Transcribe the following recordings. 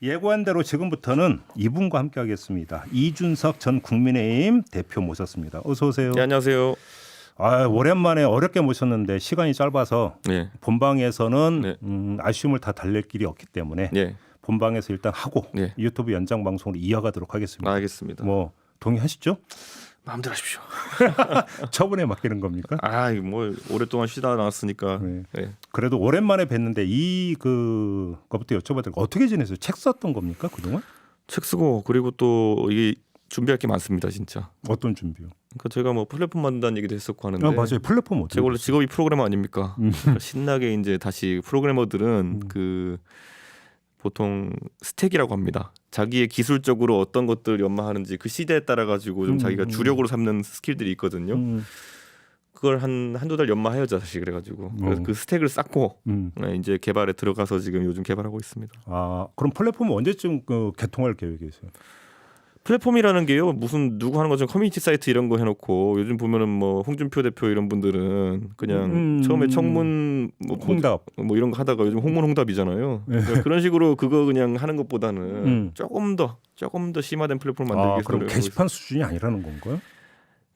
예고한 대로 지금부터는 이분과 함께하겠습니다. 이준석 전 국민의힘 대표 모셨습니다. 어서 오세요. 네, 안녕하세요. 오랜만에 어렵게 모셨는데 시간이 짧아서 네. 본방에서는 네. 아쉬움을 다 달랠 길이 없기 때문에 네. 본방에서 일단 하고 네. 유튜브 연장 방송으로 이어가도록 하겠습니다. 알겠습니다. 뭐 동의하시죠? 마음대로 하십시오. 처분에 맡기는 겁니까? 이거 뭐 오랫동안 쉬다 나왔으니까. 네. 네. 그래도 오랜만에 뵀는데 그것부터 여쭤봐도 될까요? 어떻게 지내세요? 책 썼던 겁니까 그동안? 책 쓰고 그리고 또 이게 준비할 게 많습니다, 진짜. 어떤 준비요? 그러니까 제가 뭐 플랫폼 만든다는 얘기도 했었고 하는데. 맞아요. 플랫폼 어떻게? 제가 원래 직업이 프로그래머 아닙니까? 그러니까 신나게 이제 다시 프로그래머들은 그 보통 스택이라고 합니다. 자기의 기술적으로 어떤 것들 연마하는지 그 시대에 따라 가지고 좀 자기가 주력으로 삼는 스킬들이 있거든요. 그걸 한두 달 연마해야죠, 사실 그래가지고. 그래서 그 스택을 쌓고 이제 개발에 들어가서 지금 요즘 개발하고 있습니다. 그럼 플랫폼은 언제쯤 개통할 계획이세요? 플랫폼이라는 게요, 무슨 누구 하는 것처럼 커뮤니티 사이트 이런 거 해놓고 요즘 보면은 뭐 홍준표 대표 이런 분들은 그냥 처음에 청문 홍답 뭐 이런 거 하다가 요즘 홍문홍답이잖아요. 그러니까 그런 식으로 그거 그냥 하는 것보다는 조금 더 심화된 플랫폼 만들기 위해서. 그럼 게시판 수준이 아니라는 건가요?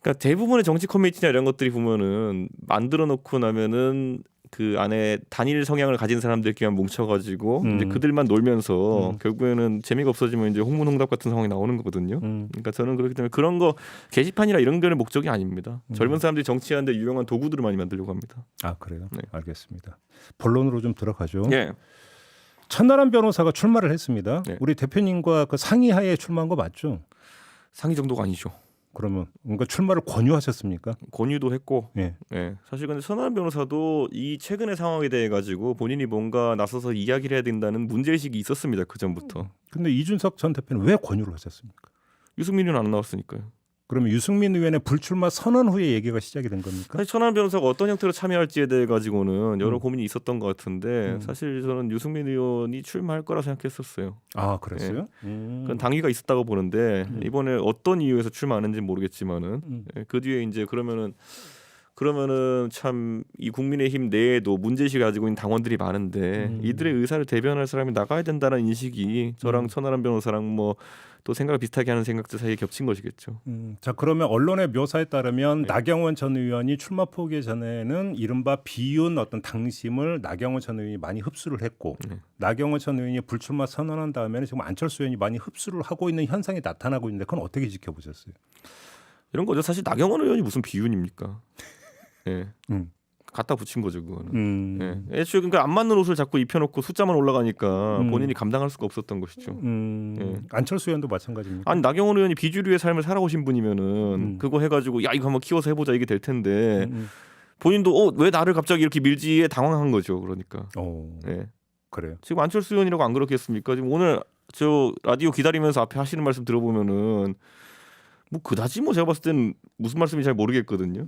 그러니까 대부분의 정치 커뮤니티나 이런 것들이 보면은 만들어 놓고 나면은 그 안에 단일 성향을 가진 사람들끼리만 뭉쳐가지고 이제 그들만 놀면서 결국에는 재미가 없어지면 이제 홍문홍답 같은 상황이 나오는 거거든요. 그러니까 저는 그렇기 때문에 그런 거 게시판이나 이런 거는 목적이 아닙니다. 젊은 사람들이 정치하는데 유용한 도구들을 많이 만들려고 합니다. 그래요? 네. 알겠습니다. 본론으로 좀 들어가죠. 예. 천나람 변호사가 출마를 했습니다. 네. 우리 대표님과 그 상의하에 출마한 거 맞죠? 상의 정도가 아니죠. 그러면 뭔가 출마를 권유하셨습니까? 권유도 했고, 예. 사실 근데 천하람 변호사도 이 최근의 상황에 대해 가지고 본인이 뭔가 나서서 이야기를 해야 된다는 문제의식이 있었습니다. 그 전부터. 근데 이준석 전 대표는 왜 권유를 하셨습니까? 유승민 의원은 안 나왔으니까요. 그러면 유승민 의원의 불출마 선언 후에 얘기가 시작이 된 겁니까? 사실 천하람 변호사가 어떤 형태로 참여할지에 대해 가지고는 여러 고민이 있었던 것 같은데 사실 저는 유승민 의원이 출마할 거라 생각했었어요. 그랬어요? 그건 당위가 있었다고 보는데 이번에 어떤 이유에서 출마하는지 모르겠지만은 그 뒤에 이제 그러면은 참 이 국민의힘 내에도 문제의식을 가지고 있는 당원들이 많은데 이들의 의사를 대변할 사람이 나가야 된다는 인식이 저랑 천하람 변호사랑 뭐 또 생각을 비슷하게 하는 생각들 사이에 겹친 것이겠죠. 자, 그러면 언론의 묘사에 따르면 나경원 전 의원이 출마 포기 전에는 이른바 비윤 어떤 당심을 나경원 전 의원이 많이 흡수를 했고 나경원 전 의원이 불출마 선언한 다음에는 지금 안철수 의원이 많이 흡수를 하고 있는 현상이 나타나고 있는데 그건 어떻게 지켜보셨어요? 이런 거죠. 사실 나경원 의원이 무슨 비윤입니까? 예. 갖다 붙인 거죠, 그거는. 애초에 그러니까 안 맞는 옷을 자꾸 입혀놓고 숫자만 올라가니까 본인이 감당할 수가 없었던 것이죠. 안철수 의원도 마찬가지입니까? 아니 나경원 의원이 비주류의 삶을 살아오신 분이면은 그거 해가지고 야 이거 한번 키워서 해보자 이게 될 텐데 본인도 왜 나를 갑자기 이렇게 밀지에 당황한 거죠. 그러니까. 그래요. 지금 안철수 의원이라고 안 그렇겠습니까? 지금 오늘 저 라디오 기다리면서 앞에 하시는 말씀 들어보면은. 뭐 그다지 뭐 제가 봤을 때는 무슨 말씀인지 잘 모르겠거든요.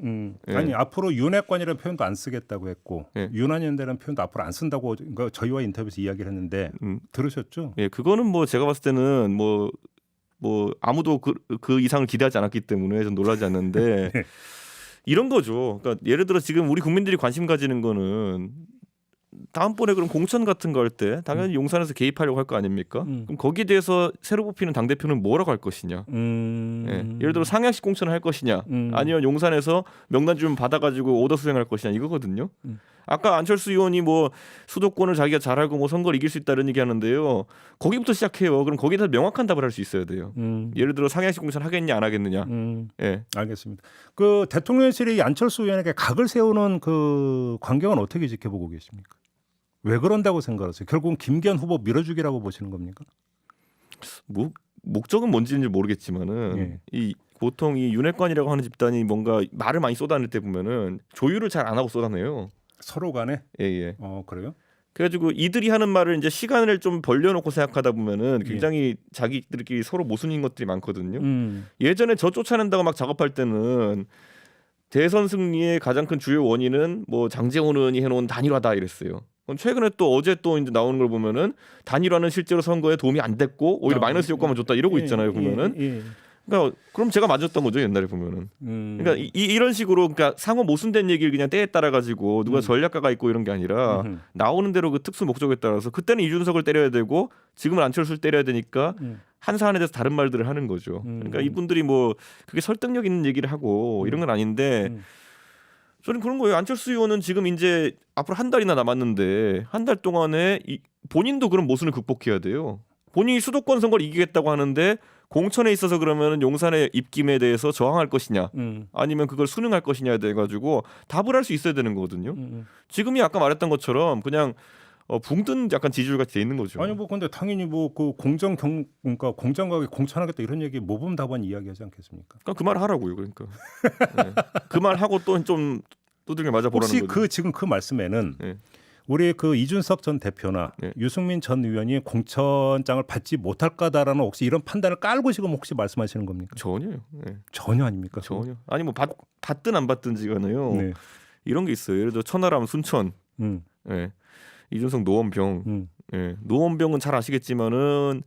아니 앞으로 윤핵관이라는 표현도 안 쓰겠다고 했고 윤한연대라는 표현도 앞으로 안 쓴다고 그러니까 저희와 인터뷰에서 이야기를 했는데 들으셨죠? 예, 그거는 뭐 제가 봤을 때는 뭐 아무도 그 이상을 기대하지 않았기 때문에 좀 놀라지 않는데 이런 거죠. 그러니까 예를 들어 지금 우리 국민들이 관심 가지는 거는 다음번에 그럼 공천 같은 거 할 때 당연히 용산에서 개입하려고 할 거 아닙니까? 그럼 거기에 대해서 새로 뽑히는 당대표는 뭐라고 할 것이냐. 예를 들어 상향식 공천을 할 것이냐 아니면 용산에서 명단 좀 받아가지고 오더 수행할 것이냐 이거거든요. 아까 안철수 의원이 뭐 수도권을 자기가 잘 알고 뭐 선거를 이길 수 있다는 얘기 하는데요. 거기부터 시작해요. 그럼 거기에 대해서 명확한 답을 할 수 있어야 돼요. 예를 들어 상향식 공천 하겠냐 안 하겠느냐. 알겠습니다. 그 대통령실이 안철수 의원에게 각을 세우는 그 광경은 어떻게 지켜보고 계십니까? 왜 그런다고 생각하세요? 결국은 김기현 후보 밀어주기라고 보시는 겁니까? 목적은 뭔지는 모르겠지만은 이 보통 이 윤핵관이라고 하는 집단이 뭔가 말을 많이 쏟아낼 때 보면은 조율을 잘 안 하고 쏟아내요. 서로 간에? 예. 그래요? 그래가지고 이들이 하는 말을 이제 시간을 좀 벌려놓고 생각하다 보면은 굉장히 자기들끼리 서로 모순인 것들이 많거든요. 예전에 저 쫓아낸다고 막 작업할 때는 대선 승리의 가장 큰 주요 원인은 뭐 장제원 의원이 해놓은 단일화다 이랬어요. 최근에 또 어제 또 이제 나오는 걸 보면은 단일화는 실제로 선거에 도움이 안 됐고 오히려 마이너스 효과만 줬다 이러고 있잖아요. 보면은 그러니까 그럼 제가 맞았던 거죠 옛날에 보면은. 그러니까 이런 식으로 그러니까 상호 모순된 얘기를 그냥 때에 따라 가지고 누가 전략가가 있고 이런 게 아니라 나오는 대로 그 특수 목적에 따라서 그때는 이준석을 때려야 되고 지금은 안철수를 때려야 되니까 한 사안에 대해서 다른 말들을 하는 거죠. 그러니까 이분들이 뭐 그게 설득력 있는 얘기를 하고 이런 건 아닌데 저는 그런 거예요. 안철수 의원은 지금 이제 앞으로 한 달이나 남았는데 한 달 동안에 본인도 그런 모순을 극복해야 돼요. 본인이 수도권 선거를 이기겠다고 하는데 공천에 있어서 그러면 용산의 입김에 대해서 저항할 것이냐 아니면 그걸 수능할 것이냐에 대해 가지고 답을 할 수 있어야 되는 거거든요. 지금이 아까 말했던 것처럼 그냥 붕뜬 약간 지지율 같이 돼 있는 거죠. 아니 뭐 근데 당연히 뭐 그 그러니까 공정하게 공천하겠다 이런 얘기 모범 답안 이야기하지 않겠습니까? 그러니까 그 말 하라고요. 그러니까 네. 그 말 하고 또 좀 두들겨 맞아 보라는 혹시 거죠. 그 지금 그 말씀에는 네. 우리 그 이준석 전 대표나 유승민 전 의원이 공천장을 받지 못할 거다라는 혹시 이런 판단을 깔고 지금 혹시 말씀하시는 겁니까? 전혀요. 네. 전혀 아닙니까? 전혀. 아니 뭐 받든 안 받든지간에요. 네. 이런 게 있어요. 예를 들어 천하람, 순천, 이준석, 노원병. 노원병은 잘 아시겠지만은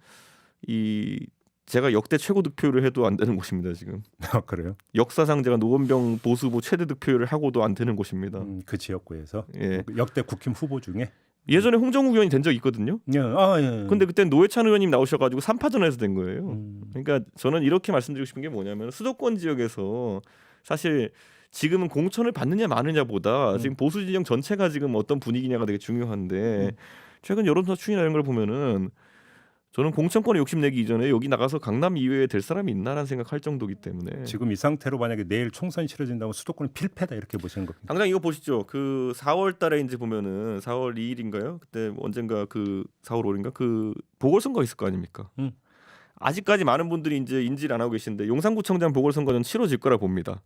제가 역대 최고 득표율을 해도 안 되는 곳입니다 지금. 아, 그래요? 역사상 제가 노원병 보수부 최대 득표율을 하고도 안 되는 곳입니다. 그 지역구에서 예. 역대 국힘 후보 중에 예전에 홍정욱 의원이 된 적 있거든요. 예. 예. 근데 그때 노회찬 의원님 나오셔가지고 3파전에서 된 거예요. 그러니까 저는 이렇게 말씀드리고 싶은 게 뭐냐면 수도권 지역에서 사실 지금은 공천을 받느냐 마느냐보다 지금 보수 진영 전체가 지금 어떤 분위기냐가 되게 중요한데 최근 여론조사 추이나 이런 걸 보면은 저는 공천권에 욕심내기 이전에 여기 나가서 강남 이외에 될 사람이 있나라는 생각할 정도이기 때문에 지금 이 상태로 만약에 내일 총선이 치러진다면 수도권은 필패다 이렇게 보시는 겁니다. 당장 이거 보시죠. 그 4월달에 이제 보면은 4월 2일인가요? 그때 언젠가 그 4월 5일인가 그 보궐선거 있을 거 아닙니까? 아직까지 많은 분들이 이제 인지를 안 하고 계신데 용산구청장 보궐선거는 치러질 거라 봅니다.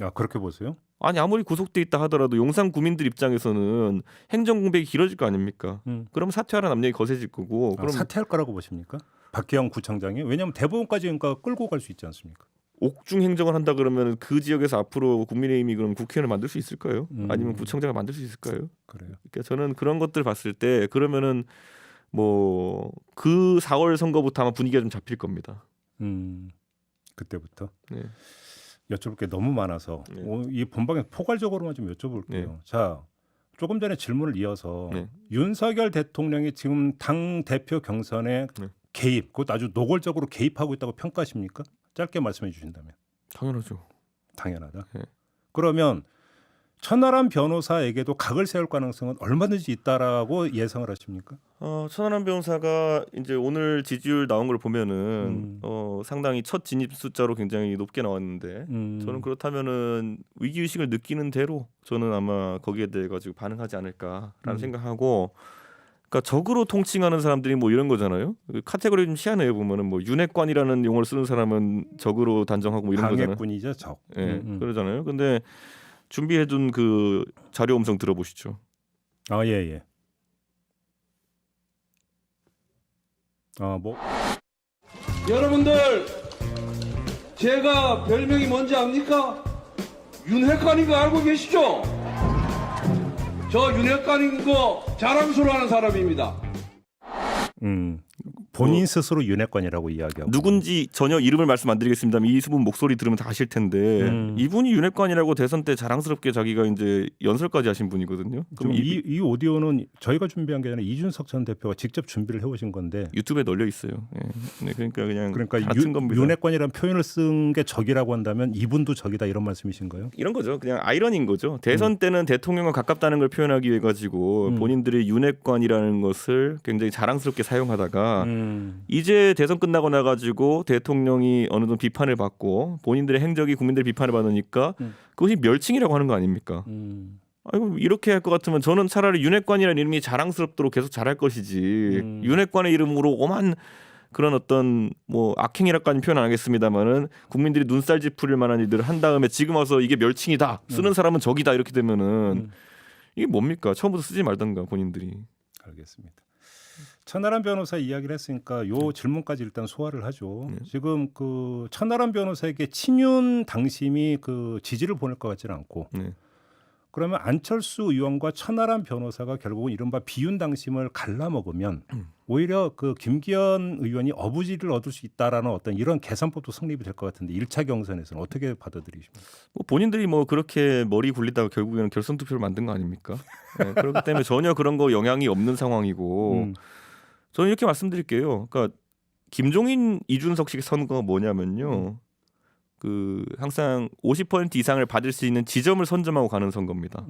아, 그렇게 보세요? 아니 아무리 구속돼 있다 하더라도 용산 구민들 입장에서는 행정 공백이 길어질 거 아닙니까? 그럼 사퇴하라는 압력이 거세질 거고. 그럼 사퇴할 거라고 보십니까? 박기영 구청장이? 왜냐하면 대법원까지 그러니까 끌고 갈 수 있지 않습니까? 옥중 행정을 한다 그러면 그 지역에서 앞으로 국민의힘이 그럼 국회의원을 만들 수 있을까요? 아니면 구청장을 만들 수 있을까요? 그래요. 그러니까 저는 그런 것들 봤을 때 그러면은 뭐 그 4월 선거부터 아마 분위기가 좀 잡힐 겁니다. 그때부터. 네. 여쭤볼 게 너무 많아서 이 본방에 포괄적으로만 좀 여쭤볼게요. 자, 조금 전에 질문을 이어서 윤석열 대통령이 지금 당 대표 경선에 개입, 그것도 아주 노골적으로 개입하고 있다고 평가하십니까? 짧게 말씀해 주신다면. 당연하죠. 당연하다. 그러면 천하람 변호사에게도 각을 세울 가능성은 얼마든지 있다라고 예상을 하십니까? 천하람 변호사가 이제 오늘 지지율 나온 걸 보면은 상당히 첫 진입 숫자로 굉장히 높게 나왔는데 저는 그렇다면은 위기 의식을 느끼는 대로 저는 아마 거기에 대해 가지고 반응하지 않을까라는 생각하고. 그러니까 적으로 통칭하는 사람들이 뭐 이런 거잖아요. 카테고리 좀 희한해요. 보면은 뭐 윤핵관이라는 용어를 쓰는 사람은 적으로 단정하고 뭐 이런 거잖아요. 방해꾼이죠, 적. 그러잖아요. 근데 준비해둔 그 자료 음성 들어보시죠. 아, 예. 뭐 여러분들 제가 별명이 뭔지 압니까? 윤핵관인 거 알고 계시죠? 저 윤핵관인 거 자랑스러워하는 사람입니다. 본인 스스로 윤핵관이라고 이야기하고 누군지 전혀 이름을 말씀 안 드리겠습니다만 이분 목소리 들으면 다 아실 텐데 이분이 윤핵관이라고 대선 때 자랑스럽게 자기가 이제 연설까지 하신 분이거든요. 그럼 이 오디오는 저희가 준비한 게 아니라 이준석 전 대표가 직접 준비를 해오신 건데 유튜브에 널려 있어요. 네, 그러니까 윤핵관이라는 표현을 쓴 게 적이라고 한다면 이분도 적이다 이런 말씀이신가요? 이런 거죠. 그냥 아이러니인 거죠. 대선 때는 대통령과 가깝다는 걸 표현하기 위해 가지고 본인들이 윤핵관이라는 것을 굉장히 자랑스럽게 사용하다가 이제 대선 끝나고 나가지고 대통령이 어느 정도 비판을 받고 본인들의 행적이 국민들의 비판을 받으니까 그것이 멸칭이라고 하는 거 아닙니까? 아이고 이렇게 할 것 같으면 저는 차라리 윤핵관이라는 이름이 자랑스럽도록 계속 잘할 것이지 윤핵관의 이름으로 오만 그런 어떤 뭐 악행이라고까지는 표현 안 하겠습니다만은 국민들이 눈살 찌푸릴 만한 일들을 한 다음에 지금 와서 이게 멸칭이다 쓰는 사람은 적이다 이렇게 되면은 이게 뭡니까? 처음부터 쓰지 말던가 본인들이. 알겠습니다. 천하람 변호사 이야기를 했으니까 요 질문까지 일단 소화를 하죠. 지금 그 천하람 변호사에게 친윤 당심이 그 지지를 보낼 것 같지는 않고 그러면 안철수 의원과 천하람 변호사가 결국은 이른바 비윤 당심을 갈라먹으면 오히려 그 김기현 의원이 어부지를 얻을 수 있다라는 어떤 이런 계산법도 성립이 될 것 같은데 1차 경선에서는 어떻게 받아들이십니까? 뭐 본인들이 뭐 그렇게 머리 굴리다가 결국에는 결선 투표를 만든 거 아닙니까? 네, 그렇기 때문에 전혀 그런 거 영향이 없는 상황이고 저는 이렇게 말씀드릴게요. 그러니까 김종인 이준석식 선거가 뭐냐면요. 그 항상 50% 이상을 받을 수 있는 지점을 선점하고 가는 선거입니다.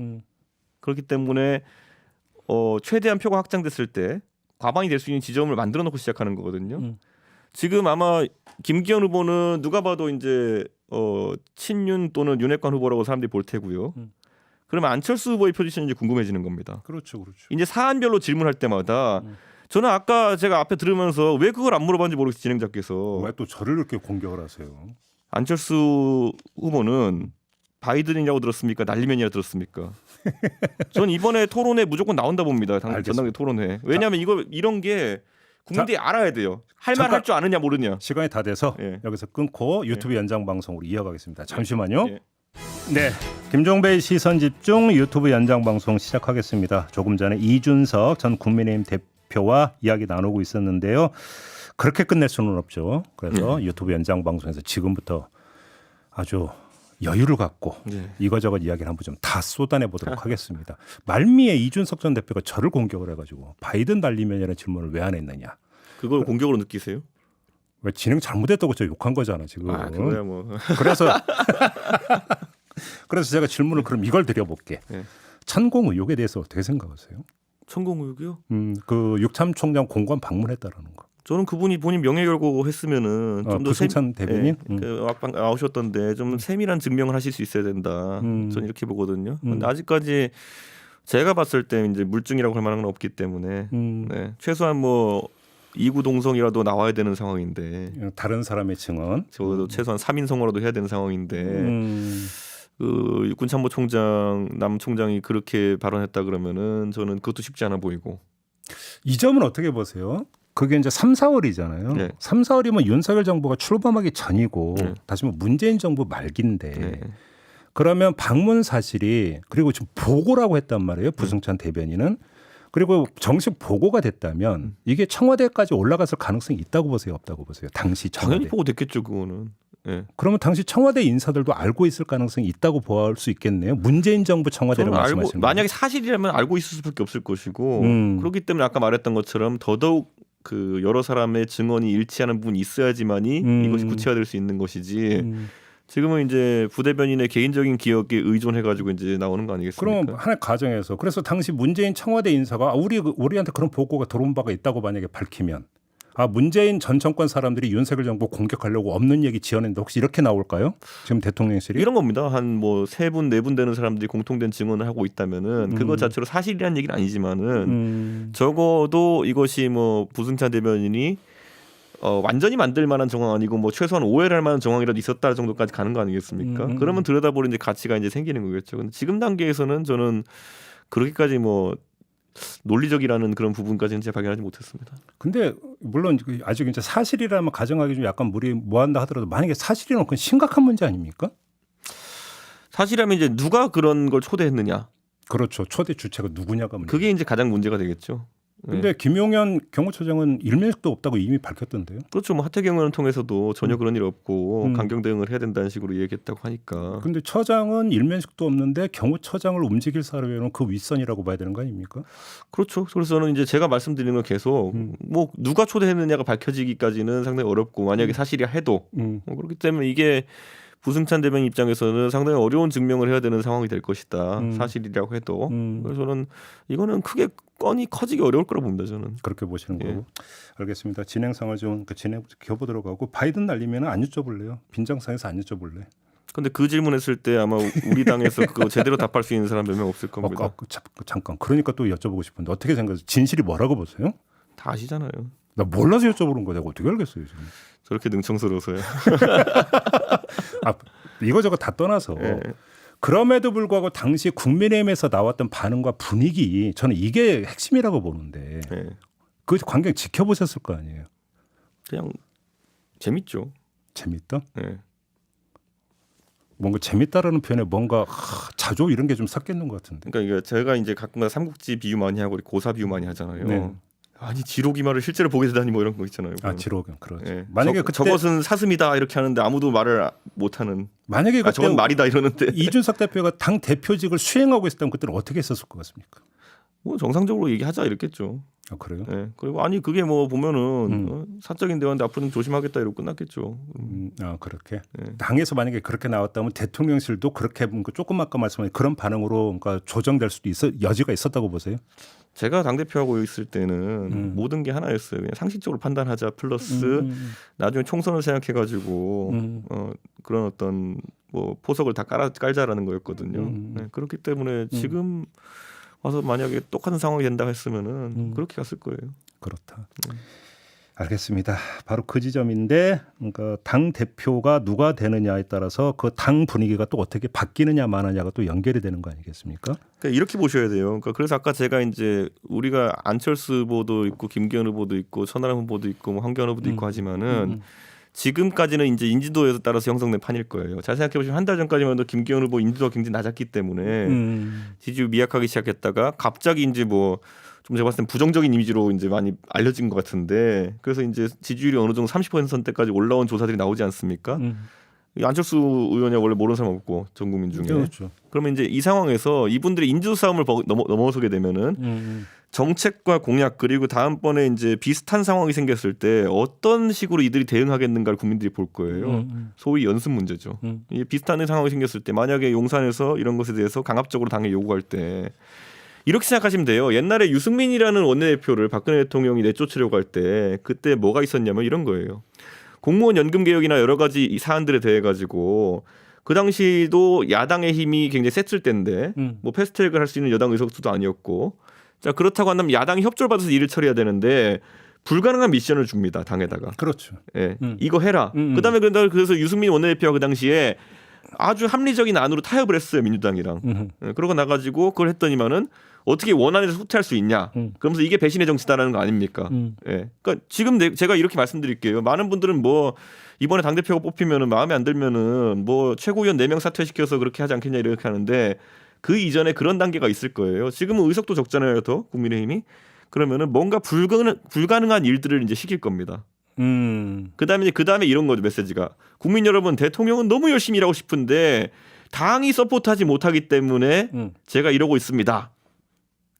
그렇기 때문에 최대한 표가 확장됐을 때 과반이 될 수 있는 지점을 만들어 놓고 시작하는 거거든요. 지금 아마 김기현 후보는 누가 봐도 이제 친윤 또는 윤핵관 후보라고 사람들이 볼 테고요. 그러면 안철수 후보의 포지션이 이제 궁금해지는 겁니다. 그렇죠, 그렇죠. 이제 사안별로 질문할 때마다 저는 아까 제가 앞에 들으면서 왜 그걸 안 물어봤는지 모르겠어요. 진행자께서. 왜 또 저를 이렇게 공격을 하세요? 안철수 후보는 바이든이라고 들었습니까? 날리면이라고 들었습니까? 전 이번에 토론회 무조건 나온다 봅니다. 전당대 토론회. 왜냐하면 이런 게 국민들이 알아야 돼요. 할 말 할 줄 아느냐 모르냐. 시간이 다 돼서 예. 여기서 끊고 유튜브 연장 방송으로 이어가겠습니다. 잠시만요. 예. 네, 김종배의 시선집중 유튜브 연장 방송 시작하겠습니다. 조금 전에 이준석 전 국민의힘 대표와 이야기 나누고 있었는데요. 그렇게 끝낼 수는 없죠. 그래서 유튜브 연장 방송에서 지금부터 아주 여유를 갖고 이거저것 이야기를 한번 좀 다 쏟아내 보도록 하겠습니다. 말미에 이준석 전 대표가 저를 공격을 해가지고 바이든 날리면이라는 질문을 왜 안 했느냐. 그걸 공격으로 느끼세요? 왜 진행 잘못했다고 저 욕한 거잖아 지금. 그거야 뭐. 그래서 제가 질문을 그럼 이걸 드려볼게. 네. 천공 의혹에 대해서 어떻게 생각하세요? 천공 의혹이요? 그 육참 총장 공관 방문했다라는 거. 저는 그분이 본인 명예결고 했으면은 좀 더 부승찬 대변인 나오셨던데 좀 세밀한 증명을 하실 수 있어야 된다. 저는 이렇게 보거든요. 근데 아직까지 제가 봤을 때 이제 물증이라고 할 만한 건 없기 때문에 네, 최소한 뭐 이구동성이라도 나와야 되는 상황인데 다른 사람의 증언 적어도 최소한 3인성으로도 해야 되는 상황인데 그 육군참모총장 남 총장이 그렇게 발언했다 그러면은 저는 그것도 쉽지 않아 보이고. 이 점은 어떻게 보세요? 그게 이제 3, 4월이잖아요. 네. 3, 4월이면 윤석열 정부가 출범하기 전이고 다시 뭐 문재인 정부 말기인데 그러면 방문 사실이 그리고 지금 보고라고 했단 말이에요. 부승찬 대변인은. 그리고 정식 보고가 됐다면 이게 청와대까지 올라갔을 가능성이 있다고 보세요? 없다고 보세요? 당시 청와대. 당연히 보고 됐겠죠 그거는. 네. 그러면 당시 청와대 인사들도 알고 있을 가능성이 있다고 볼 수 있겠네요. 문재인 정부 청와대를 말씀하시는 거예요. 만약에 사실이라면 알고 있을 수밖에 없을 것이고 그렇기 때문에 아까 말했던 것처럼 더더욱 그 여러 사람의 증언이 일치하는 부분이 있어야지만이 이것이 구체화될 수 있는 것이지. 지금은 이제 부대변인의 개인적인 기억에 의존해가지고 이제 나오는 거 아니겠습니까? 그럼 하나의 가정에서 그래서 당시 문재인 청와대 인사가 우리한테 그런 보고가 들어온 바가 있다고 만약에 밝히면 문재인 전 정권 사람들이 윤석열 정부 공격하려고 없는 얘기 지어냈는데 혹시 이렇게 나올까요? 지금 대통령실이 이런 겁니다. 한 뭐 3분 4분 되는 사람들이 공통된 증언을 하고 있다면은 그것 자체로 사실이라는 얘기는 아니지만은 적어도 이것이 뭐 부승찬 대변인이 완전히 만들 만한 정황 아니고 뭐 최소한 오해를 할 만한 정황이라도 있었다 정도까지 가는 거 아니겠습니까? 그러면 들여다보는 이제 가치가 이제 생기는 거겠죠. 근데 지금 단계에서는 저는 그렇게까지 뭐 논리적이라는 그런 부분까지는 제가 발견하지 못했습니다. 근데 물론 아직 이제 사실이라면 가정하기 좀 약간 무리 뭐한다 하더라도 만약에 사실이면 그건 심각한 문제 아닙니까? 사실이라면 이제 누가 그런 걸 초대했느냐? 그렇죠. 초대 주체가 누구냐가 문제. 그게 이제 가장 문제가 되겠죠. 근데 김용현 경호처장은 일면식도 없다고 이미 밝혔던데요. 그렇죠. 뭐 하태경 의원을 통해서도 전혀 그런 일 없고 강경 대응을 해야 된다는 식으로 얘기했다고 하니까. 근데 처장은 일면식도 없는데 경호처장을 움직일 사람은 그 윗선이라고 봐야 되는 거 아닙니까? 그렇죠. 그래서 저는 이제 제가 말씀드리는 건 계속 뭐 누가 초대했느냐가 밝혀지기까지는 상당히 어렵고 만약에 사실이 해도 그렇기 때문에 이게 부승찬 대변인 입장에서는 상당히 어려운 증명을 해야 되는 상황이 될 것이다. 사실이라고 해도. 그래서 저는 이거는 크게 건이 커지기 어려울 거라고 봅니다. 저는. 그렇게 보시는 거고. 알겠습니다. 진행상을 좀 지켜보도록 하고 바이든 날리면 안 여쭤볼래요. 빈정상에서 안 여쭤볼래. 근데 그 질문했을 때 아마 우리 당에서 그거 제대로 답할 수 있는 사람 몇 명 없을 겁니다. 잠깐. 그러니까 또 여쭤보고 싶은데 어떻게 생각하세요? 진실이 뭐라고 보세요? 다 아시잖아요. 나 몰라서 여쭤보는 거죠. 어떻게 알겠어요 지금. 저렇게 능청스러워서요. 이거저거 다 떠나서 그럼에도 불구하고 당시 국민의힘에서 나왔던 반응과 분위기 저는 이게 핵심이라고 보는데 그 광경 지켜보셨을 거 아니에요. 그냥 재밌죠. 재밌다? 네. 뭔가 재밌다라는 표현에 뭔가 자조 이런 게 좀 섞여 있는 것 같은데. 그러니까 이게 제가 이제 가끔가다 삼국지 비유 많이 하고 고사 비유 많이 하잖아요. 네. 아니 지록이말을 실제로 보게 되다니 뭐 이런 거 있잖아요. 지록은 그렇죠. 예. 만약에 그때 저것은 사슴이다 이렇게 하는데 아무도 말을 못하는. 만약에 그때 저건 말이다 이러는데. 이준석 대표가 당 대표직을 수행하고 있었다면 그때는 어떻게 했었을 것 같습니까? 뭐 정상적으로 얘기하자 이랬겠죠. 그래요? 예. 그리고 아니 그게 뭐 보면은 사적인 대화인데 앞으로는 조심하겠다 이러고 끝났겠죠. 그렇게 네. 당에서 만약에 그렇게 나왔다면 대통령실도 그렇게 조금 아까 말씀하신 그런 반응으로 그러니까 조정될 수도 여지가 있었다고 보세요? 제가 당대표하고 있을 때는 모든 게 하나였어요. 그냥 상식적으로 판단하자 플러스 나중에 총선을 생각해가지고 그런 어떤 뭐 포석을 다 깔자라는 거였거든요. 네, 그렇기 때문에 지금 와서 만약에 똑같은 상황이 된다 했으면은 그렇게 갔을 거예요. 그렇다. 알겠습니다. 바로 그 지점인데 그러니까 당 대표가 누가 되느냐에 따라서 그 당 분위기가 또 어떻게 바뀌느냐 마느냐가 또 연결이 되는 거 아니겠습니까? 그러니까 이렇게 보셔야 돼요. 그러니까 그래서 아까 제가 이제 우리가 안철수 후보도 있고 김기현 후보도 있고 천하람 후보도 있고 뭐 황교안 후보도 있고 하지만은 지금까지는 이제 인지도에 따라서 형성된 판일 거예요. 잘 생각해 보시면 한 달 전까지만 해도 김기현 후보 인지도가 굉장히 낮았기 때문에 지지율 미약하기 시작했다가 갑자기 이제 뭐 좀 제가 봤을 땐 부정적인 이미지로 이제 많이 알려진 것 같은데 그래서 이제 지지율이 어느 정도 30% 선대까지 올라온 조사들이 나오지 않습니까? 이 안철수 의원이 원래 모르는 사람 없고 전 국민 중에. 그렇죠. 그러면 이제 이 상황에서 이분들이 인지도 싸움을 넘어서게 되면은 정책과 공약 그리고 다음번에 이제 비슷한 상황이 생겼을 때 어떤 식으로 이들이 대응하겠는가를 국민들이 볼 거예요. 소위 연습 문제죠. 이 비슷한 상황이 생겼을 때 만약에 용산에서 이런 것에 대해서 강압적으로 당에 요구할 때 이렇게 생각하시면 돼요. 옛날에 유승민이라는 원내대표를 박근혜 대통령이 내쫓으려고 할 때 그때 뭐가 있었냐면 이런 거예요. 공무원 연금 개혁이나 여러 가지 이 사안들에 대해 가지고 그 당시도 야당의 힘이 굉장히 셌을 때인데 뭐 패스트트랙을 할 수 있는 여당 의석수도 아니었고 자 그렇다고 한다면 야당이 협조를 받아서 일을 처리해야 되는데 불가능한 미션을 줍니다 당에다가. 그렇죠. 예, 이거 해라. 그다음에 그래서 유승민 원내대표가 그 당시에 아주 합리적인 안으로 타협을 했어요 민주당이랑. 예, 그러고 나가지고 그걸 했더니만은 어떻게 원안에서 후퇴할 수 있냐. 그러면서 이게 배신의 정치다라는 거 아닙니까? 예, 그러니까 지금 제가 이렇게 말씀드릴게요. 많은 분들은 뭐 이번에 당 대표가 뽑히면은 마음에 안 들면은 뭐 최고위원 4명 사퇴시켜서 그렇게 하지 않겠냐 이렇게 하는데. 그 이전에 그런 단계가 있을 거예요. 지금은 의석도 적잖아요, 더 국민의힘이. 그러면은 뭔가 불가능한 일들을 이제 시킬 겁니다. 그다음에 이런 거죠 메시지가. 국민 여러분, 대통령은 너무 열심히 일하고 싶은데 당이 서포트하지 못하기 때문에 제가 이러고 있습니다.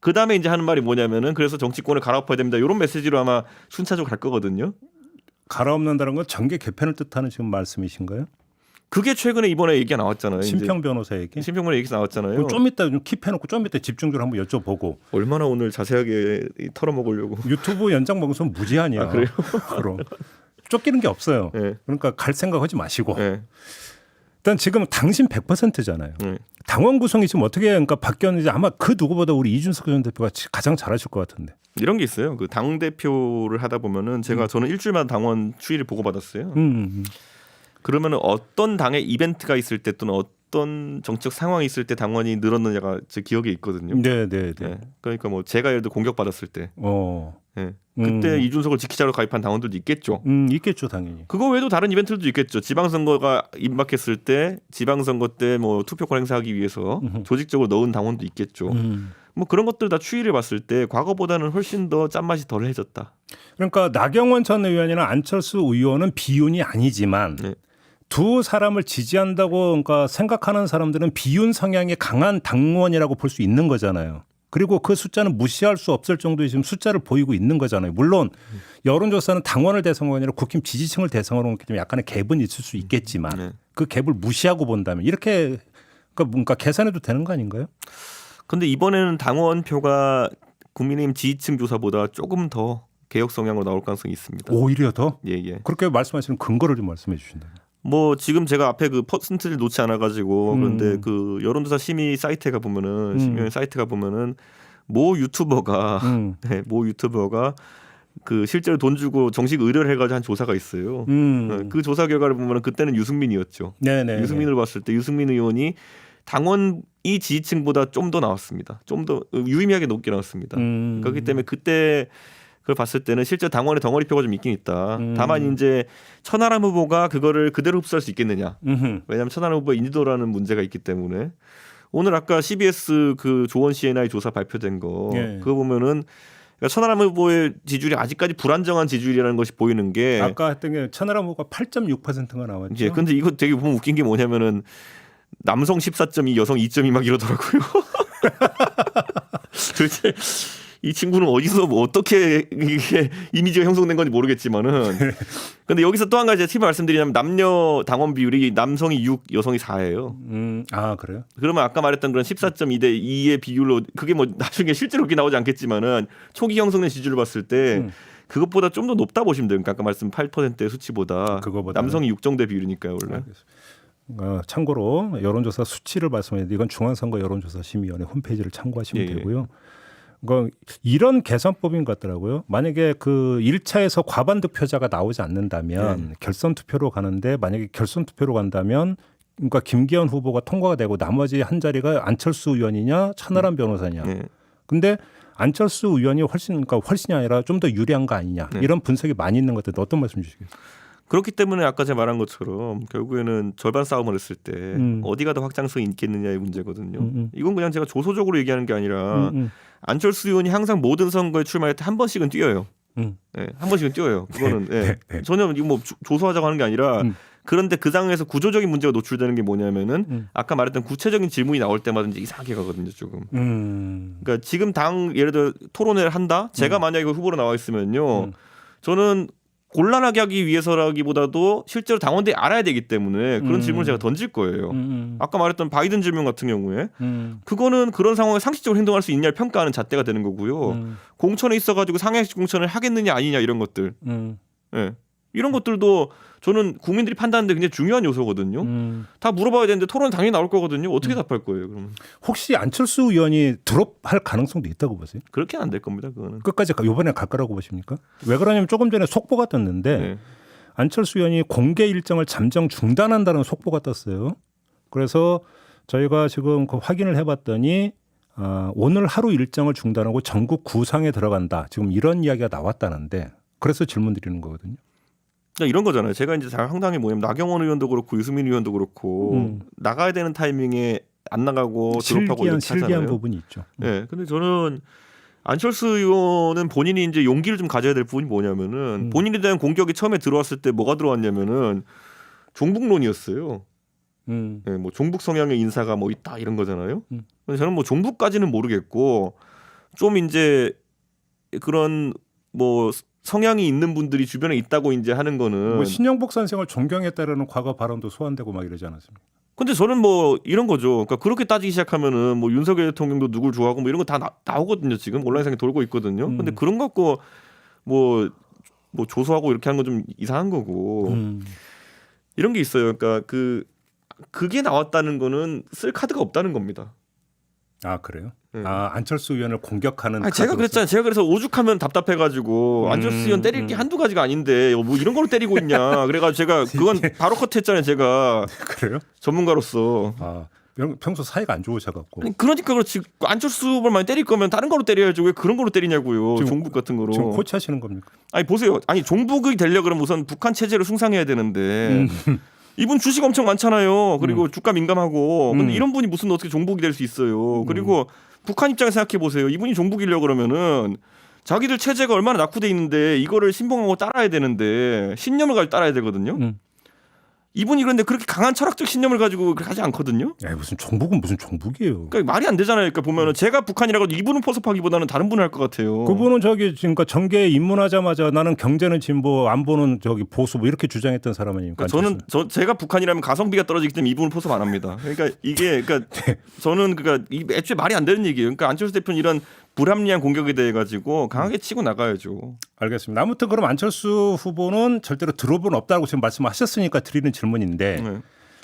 그다음에 이제 하는 말이 뭐냐면은 그래서 정치권을 갈아엎어야 됩니다. 이런 메시지로 아마 순차적으로 갈 거거든요. 갈아엎는다는 건 정계 개편을 뜻하는 지금 말씀이신가요? 그게 최근에 이번에 얘기가 나왔잖아요. 심평 변호사 얘기. 심평 변호사 얘기 나왔잖아요. 좀 이따 좀 킵해놓고 좀 이따 집중적으로 한번 여쭤보고. 얼마나 오늘 자세하게 털어먹으려고. 유튜브 연장 방송 무제한이야. 그래요? 그럼 쫓기는 게 없어요. 네. 그러니까 갈 생각하지 마시고. 네. 일단 지금 당신 100%잖아요. 당원 구성이 지금 어떻게 그러니까 바뀌었는지 아마 그 누구보다 우리 이준석 전 대표가 가장 잘하실 것 같은데. 이런 게 있어요. 그 당 대표를 하다 보면은 저는 일주일마다 당원 추이를 보고 받았어요. 그러면 어떤 당의 이벤트가 있을 때 또는 어떤 정책 상황이 있을 때 당원이 늘었느냐가 제 기억에 있거든요. 네. 그러니까 뭐 제가 예를 들어 공격 받았을 때, 네. 그때 이준석을 지키자로 가입한 당원들도 있겠죠. 있겠죠, 당연히. 그거 외에도 다른 이벤트들도 있겠죠. 지방선거가 임박했을 때, 지방선거 때 뭐 투표권 행사하기 위해서 조직적으로 넣은 당원도 있겠죠. 뭐 그런 것들 다 추이를 봤을 때 과거보다는 훨씬 더 짠맛이 덜해졌다. 그러니까 나경원 전 의원이나 안철수 의원은 비윤이 아니지만. 네. 두 사람을 지지한다고 그러니까 생각하는 사람들은 비윤 성향이 강한 당원이라고 볼 수 있는 거잖아요. 그리고 그 숫자는 무시할 수 없을 정도의 지금 숫자를 보이고 있는 거잖아요. 물론 여론조사는 당원을 대상으로 아니라 국힘 지지층을 대상으로 하기 때문에 약간의 갭은 있을 수 있겠지만 그 갭을 무시하고 본다면 이렇게 그러니까 계산해도 되는 거 아닌가요? 그런데 이번에는 당원표가 국민의힘 지지층 조사보다 조금 더 개혁 성향으로 나올 가능성이 있습니다. 오히려 더? 예. 그렇게 말씀하시는 근거를 좀 말씀해 주신다면. 뭐 지금 제가 앞에 그 퍼센트를 놓지 않아 가지고 그런데 그 여론조사 심의 사이트에 가 보면은 심의 사이트가 보면은 모 유튜버가 그 실제로 돈 주고 정식 의뢰를 해가지고 한 조사가 있어요. 그 조사 결과를 보면은 그때는 유승민이었죠. 네네. 유승민을 봤을 때 유승민 의원이 당원이 지지층보다 좀 더 나왔습니다. 좀 더 유의미하게 높게 나왔습니다. 그렇기 때문에 그때 그걸 봤을 때는 실제 당원의 덩어리표가 좀 있긴 있다. 다만 이제 천하람 후보가 그거를 그대로 흡수할 수 있겠느냐. 왜냐하면 천하람 후보의 인지도라는 문제가 있기 때문에. 오늘 아까 CBS 그 조원 CNI 조사 발표된 거 예. 그거 보면은 그러니까 천하람 후보의 지지율이 아직까지 불안정한 지지율이라는 것이 보이는 게 아까 했던 게 천하람 후보가 8.6%가 나왔죠. 예, 근데 이거 되게 보면 웃긴 게 뭐냐면은 남성 14.2, 여성 2.2 막 이러더라고요. 도대체 이 친구는 어디서 뭐 어떻게 이게 이미지가 형성된 건지 모르겠지만은 근데 여기서 또 한 가지 팁을 말씀드리자면 남녀 당원 비율이 남성이 6, 여성이 4예요. 아 그래요? 그러면 아까 말했던 그런 14.2 대 2의 비율로 그게 뭐 나중에 실제로 그렇게 나오지 않겠지만은 초기 형성된 지지율을 봤을 때 그것보다 좀 더 높다 보시면 돼요. 그러니까 아까 말씀 8%의 수치보다 그거보다는? 남성이 6 정도의 비율이니까요, 원래. 참고로 여론조사 수치를 말씀드리는데 이건 중앙선거 여론조사 심의위원회 홈페이지를 참고하시면 예, 예. 되고요. 이런 계산법인 것 같더라고요. 만약에 그 1차에서 과반 득표자가 나오지 않는다면 결선 투표로 가는데 만약에 결선 투표로 간다면 그러니까 김기현 후보가 통과가 되고 나머지 한 자리가 안철수 의원이냐 천하람 변호사냐. 근데 안철수 의원이 훨씬이 아니라 좀 더 유리한 거 아니냐. 이런 분석이 많이 있는 것 같은데 어떤 말씀 주시겠어요? 그렇기 때문에 아까 제가 말한 것처럼 결국에는 절반 싸움을 했을 때 어디가 더 확장성이 있겠느냐의 문제거든요. 이건 그냥 제가 조소적으로 얘기하는 게 아니라 안철수 의원이 항상 모든 선거에 출마할 때 한 번씩은 뛰어요. 네, 한 번씩은 뛰어요. 그거는 전혀 이거 뭐 조소하자고 하는 게 아니라 그런데 그 상황에서 구조적인 문제가 노출되는 게 뭐냐면은 아까 말했던 구체적인 질문이 나올 때마다 이제 이상하게 가거든요, 조금. 그러니까 지금 당 예를 들어 토론회를 한다. 제가 만약에 후보로 나와 있으면요, 저는 곤란하게 하기 위해서라기보다도 실제로 당원들이 알아야 되기 때문에 그런 질문을 제가 던질 거예요. 아까 말했던 바이든 질문 같은 경우에 그거는 그런 상황에 상식적으로 행동할 수 있냐를 평가하는 잣대가 되는 거고요. 공천에 있어가지고 상향식 공천을 하겠느냐 아니냐 이런 것들. 예. 이런 것들도 저는 국민들이 판단하는데 굉장히 중요한 요소거든요. 다 물어봐야 되는데 토론 당연히 나올 거거든요. 어떻게 답할 거예요, 그러면? 혹시 안철수 의원이 드롭할 가능성도 있다고 보세요? 그렇게는 안 될 겁니다, 그거는. 끝까지 이번에 갈 거라고 보십니까? 왜 그러냐면 조금 전에 속보가 떴는데 안철수 의원이 공개 일정을 잠정 중단한다는 속보가 떴어요. 그래서 저희가 지금 그 확인을 해봤더니 오늘 하루 일정을 중단하고 전국 구상에 들어간다. 지금 이런 이야기가 나왔다는데 그래서 질문 드리는 거거든요. 그러니까 이런 거잖아요. 제가 이제 잘 황당히 뭐냐면 나경원 의원도 그렇고 유승민 의원도 그렇고 나가야 되는 타이밍에 안 나가고 드롭하고 이렇게 실기한 하잖아요. 부분이 있죠. 네, 근데 저는 안철수 의원은 본인이 이제 용기를 좀 가져야 될 부분이 뭐냐면은 본인에 대한 공격이 처음에 들어왔을 때 뭐가 들어왔냐면은 종북론이었어요. 네, 뭐 종북 성향의 인사가 뭐 있다 이런 거잖아요. 근데 저는 뭐 종북까지는 모르겠고 좀 이제 그런 뭐 성향이 있는 분들이 주변에 있다고 이제 하는 거는 뭐 신영복 선생을 존경했다라는 과거 발언도 소환되고 막 이러지 않았습니까? 근데 저는 뭐 이런 거죠. 그러니까 그렇게 따지기 시작하면은 뭐 윤석열 대통령도 누굴 좋아하고 뭐 이런 거 다 나오거든요. 지금 온라인상에 돌고 있거든요. 근데 그런 거 갖고 뭐 조소하고 이렇게 하는 건 좀 이상한 거고 이런 게 있어요. 그러니까 그게 나왔다는 거는 쓸 카드가 없다는 겁니다. 아 그래요? 안철수 의원을 공격하는 제가 그랬잖아요. 제가 그래서 오죽하면 답답해가지고 안철수 의원 때릴 게 한두 가지가 아닌데 뭐 이런 걸로 때리고 있냐. 그래가지고 제가 그건 바로 컷했잖아요. 제가 그래요? 전문가로서. 평소 사이가 안 좋으셔갖고. 그러니까 그렇지. 안철수 후보를 많이 때릴 거면 다른 걸로 때려야죠. 왜 그런 걸로 때리냐고요. 지금, 종북 같은 거로. 지금 코치하시는 겁니까? 아니 보세요. 아니 종북이 되려 그러면 우선 북한 체제를 숭상해야 되는데 이분 주식 엄청 많잖아요. 그리고 주가 민감하고. 근데 이런 분이 무슨 어떻게 종북이 될 수 있어요. 그리고 북한 입장에 생각해 보세요. 이분이 종북이려 그러면은 자기들 체제가 얼마나 낙후돼 있는데 이거를 신봉하고 따라야 되는데 신념을 가지고 따라야 되거든요. 이분이 그런데 그렇게 강한 철학적 신념을 가지고 하지 않거든요. 야, 무슨 종북은 무슨 종북이에요. 그러니까 말이 안 되잖아요. 그러니까 보면은 제가 북한이라고 이분은 포섭하기보다는 다른 분을 할 것 같아요. 그분은 그러니까 정계에 입문하자마자 나는 경제는 진보, 안보는 보수 뭐 이렇게 주장했던 사람 아닙니까? 그러니까 제가 북한이라면 가성비가 떨어지기 때문에 이분을 포섭 안 합니다. 그러니까 이게 저는 애초에 말이 안 되는 얘기예요. 그러니까 안철수 대표는 이런 불합리한 공격에 대해 가지고 강하게 치고 나가야죠. 알겠습니다. 아무튼 그럼 안철수 후보는 절대로 드롭은 없다고 지금 말씀하셨으니까 드리는 질문인데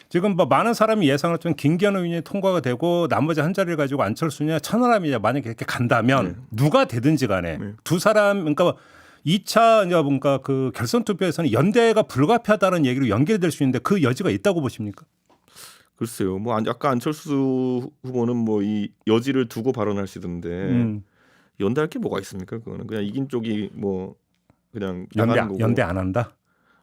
지금 뭐 많은 사람이 예상했던 김기현 의원이 통과가 되고 나머지 한 자리를 가지고 안철수냐 천하람이냐 만약에 이렇게 간다면 누가 되든지 간에 두 사람 그러니까 2차 뭔가 그 결선 투표에서는 연대가 불가피하다는 얘기로 연결될 수 있는데 그 여지가 있다고 보십니까? 글쎄요. 뭐 아까 안철수 후보는 뭐 이 여지를 두고 발언하시던데 연대할 게 뭐가 있습니까? 그거는 그냥 이긴 쪽이 뭐 그냥 나가는 거고. 연대 안 한다.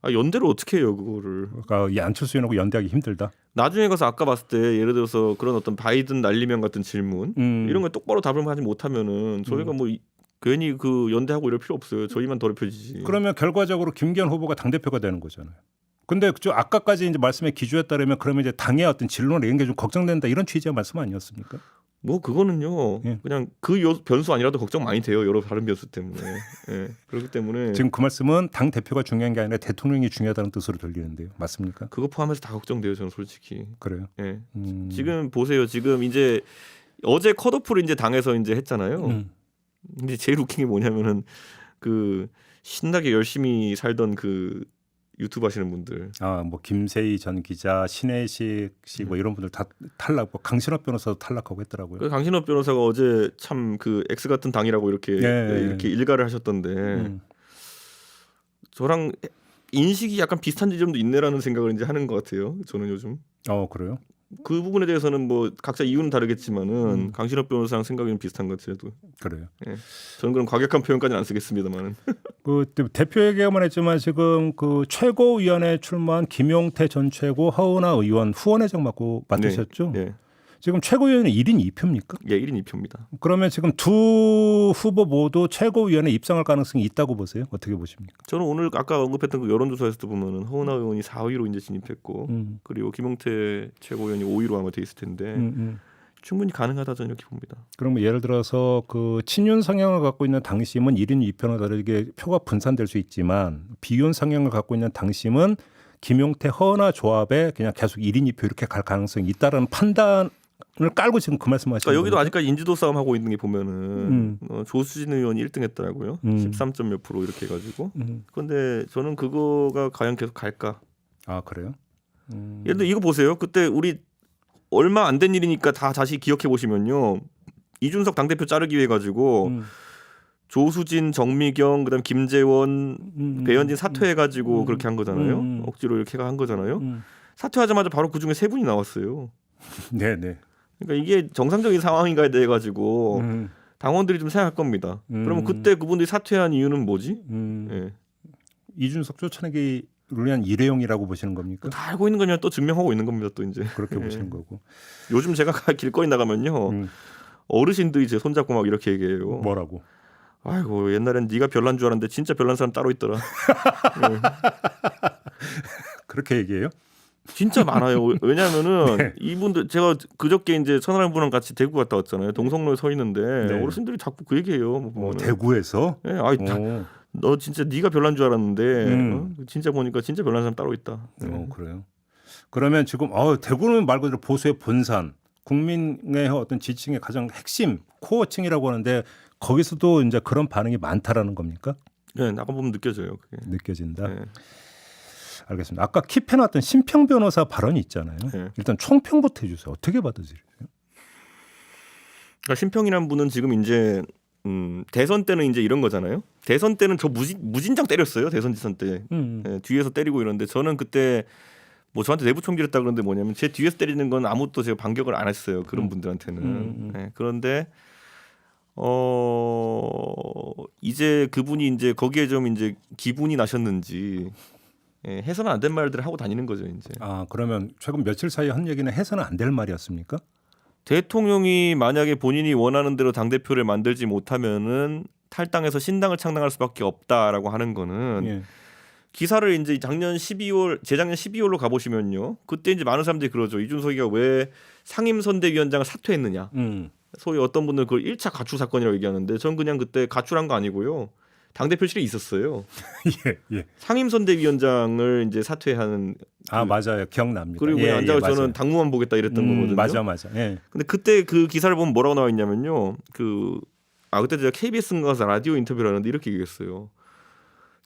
연대를 어떻게 해요 그거를? 그러니까 이 안철수 의원하고 연대하기 힘들다. 나중에 가서 아까 봤을 때 예를 들어서 그런 어떤 바이든 날리면 같은 질문 이런 거 똑바로 답을 하지 못하면은 저희가 뭐 괜히 그 연대하고 이럴 필요 없어요. 저희만 더럽혀지지. 그러면 결과적으로 김기현 후보가 당 대표가 되는 거잖아요. 근데 저 아까까지 이제 말씀의 기조에 따르면 그러면 이제 당의 어떤 진로나 이런 게 좀 걱정된다 이런 취지의 말씀 아니었습니까? 뭐 그거는요. 예. 그냥 그 변수 아니라도 걱정 많이 돼요. 여러 다른 변수 때문에. 예. 그렇기 때문에 지금 그 말씀은 당 대표가 중요한 게 아니라 대통령이 중요하다는 뜻으로 들리는데요. 맞습니까? 그거 포함해서 다 걱정돼요. 저는 솔직히. 그래요. 예. 지금 보세요. 지금 이제 어제 컷오프를 이제 당에서 이제 했잖아요. 근데 제일 웃긴 게 뭐냐면은 그 신나게 열심히 살던 그 유튜브 하시는 분들. 뭐 김세희 전 기자, 신혜식 씨 뭐 이런 분들 다 탈락, 뭐 강신업 변호사도 탈락하고 했더라고요. 그 강신업 변호사가 어제 참 그 X 같은 당이라고 이렇게 이렇게 일가를 하셨던데 저랑 인식이 약간 비슷한 지점도 있네라는 생각을 이제 하는 것 같아요. 저는 요즘. 그래요? 그 부분에 대해서는 뭐 각자 이유는 다르겠지만은 강신업 변호사랑 생각이 좀 비슷한 것 같아요. 그래요. 예. 저는 그런 과격한 표현까지는 안 쓰겠습니다만은. 그 대표 얘기만 했지만 지금 그 최고위원회 출마한 김용태 전 최고 허은하 의원 후원회장 맡으셨죠? 네. 지금 최고위원은 1인 2표입니까? 예, 1인 2표입니다. 그러면 지금 두 후보 모두 최고위원회 입성할 가능성이 있다고 보세요? 어떻게 보십니까? 저는 오늘 아까 언급했던 그 여론조사에서도 보면은 허은하 의원이 4위로 이제 진입했고 그리고 김용태 최고위원이 5위로 아마 돼 있을 텐데 충분히 가능하다 저는 이렇게 봅니다. 그러면 예를 들어서 그 친윤 성향을 갖고 있는 당심은 1인 2표나 다르게 표가 분산될 수 있지만 비윤 성향을 갖고 있는 당심은 김용태 허은하 조합에 그냥 계속 1인 2표 이렇게 갈 가능성이 있다는 판단을 깔고 지금 그 말씀하시는 그러니까 여기도 거니까? 아직까지 인지도 싸움 하고 있는 게 보면은 조수진 의원이 1등했더라고요. 13점 몇 프로 이렇게 해가지고. 그런데 저는 그거가 과연 계속 갈까? 그래요? 예를 들어 이거 보세요. 그때 우리 얼마 안 된 일이니까 다 다시 기억해 보시면요. 이준석 당대표 자르기 위해 가지고 조수진, 정미경, 그다음 김재원, 배현진 사퇴해 가지고 그렇게 한 거잖아요. 억지로 이렇게 한 거잖아요. 사퇴하자마자 바로 그 중에 3분이 나왔어요. 네네. 그러니까 이게 정상적인 상황인가에 대해 가지고 당원들이 좀 생각할 겁니다. 그러면 그때 그분들이 사퇴한 이유는 뭐지? 예. 이준석 쫓아내기를 위한 일회용이라고 보시는 겁니까? 다 알고 있는 거냐 또 증명하고 있는 겁니다. 또 이제 그렇게 보시는 거고. 요즘 제가 길거리 나가면요 어르신들이 제 손잡고 막 이렇게 얘기해요. 뭐라고? 아이고 옛날엔 네가 별난 줄 알았는데 진짜 별난 사람 따로 있더라. 네. 그렇게 얘기해요? 진짜 많아요. 왜냐하면은 네. 이분들 제가 그저께 이제 천하람 분랑 같이 대구 갔다 왔잖아요. 동성로에 서 있는데 네. 어르신들이 자꾸 그 얘기해요. 뭐 대구에서? 네, 너 진짜 네가 별난 줄 알았는데 진짜 보니까 진짜 별난 사람 따로 있다. 그래요. 그러면 지금 대구는 말 그대로 보수의 본산, 국민의 어떤 지층의 가장 핵심 코어층이라고 하는데 거기서도 이제 그런 반응이 많다라는 겁니까? 네, 나가 보면 느껴져요. 그게. 느껴진다. 네. 알겠습니다. 아까 킵해놨던 심평 변호사 발언이 있잖아요. 네. 일단 총평부터 해주세요. 어떻게 받아들여요? 그러니까 심평이라는 분은 지금 이제 대선 때는 이제 이런 거잖아요. 대선 때는 저 무진장 때렸어요. 대선 지선 때 네, 뒤에서 때리고 이러는데 저는 그때 뭐 저한테 내부 총질했다 그러는데 뭐냐면 제 뒤에서 때리는 건 아무것도 제가 반격을 안 했어요. 그런 분들한테는. 네, 그런데 이제 그분이 이제 거기에 좀 이제 기분이 나셨는지 해서는 안 된 말들을 하고 다니는 거죠. 이제. 그러면 최근 며칠 사이에 한 얘기는 해서는 안 될 말이었습니까? 대통령이 만약에 본인이 원하는 대로 당 대표를 만들지 못하면은 탈당해서 신당을 창당할 수밖에 없다라고 하는 거는 예. 기사를 이제 재작년 12월로 가보시면요. 그때 이제 많은 사람들이 그러죠. 이준석이가 왜 상임선대위원장을 사퇴했느냐. 소위 어떤 분들은 그걸 1차 가출 사건이라고 얘기하는데 전 그냥 그때 가출한 거 아니고요. 당대표실에 있었어요. 예. 상임선대위원장을 이제 사퇴하는. 맞아요. 기억납니다. 그리고 앉아서 저는 당무만 보겠다 이랬던 거거든요. 맞아. 예. 근데 그때 그 기사를 보면 뭐라고 나와 있냐면요. 그때 제가 KBS인가 가서 라디오 인터뷰를 하는데 이렇게 얘기했어요.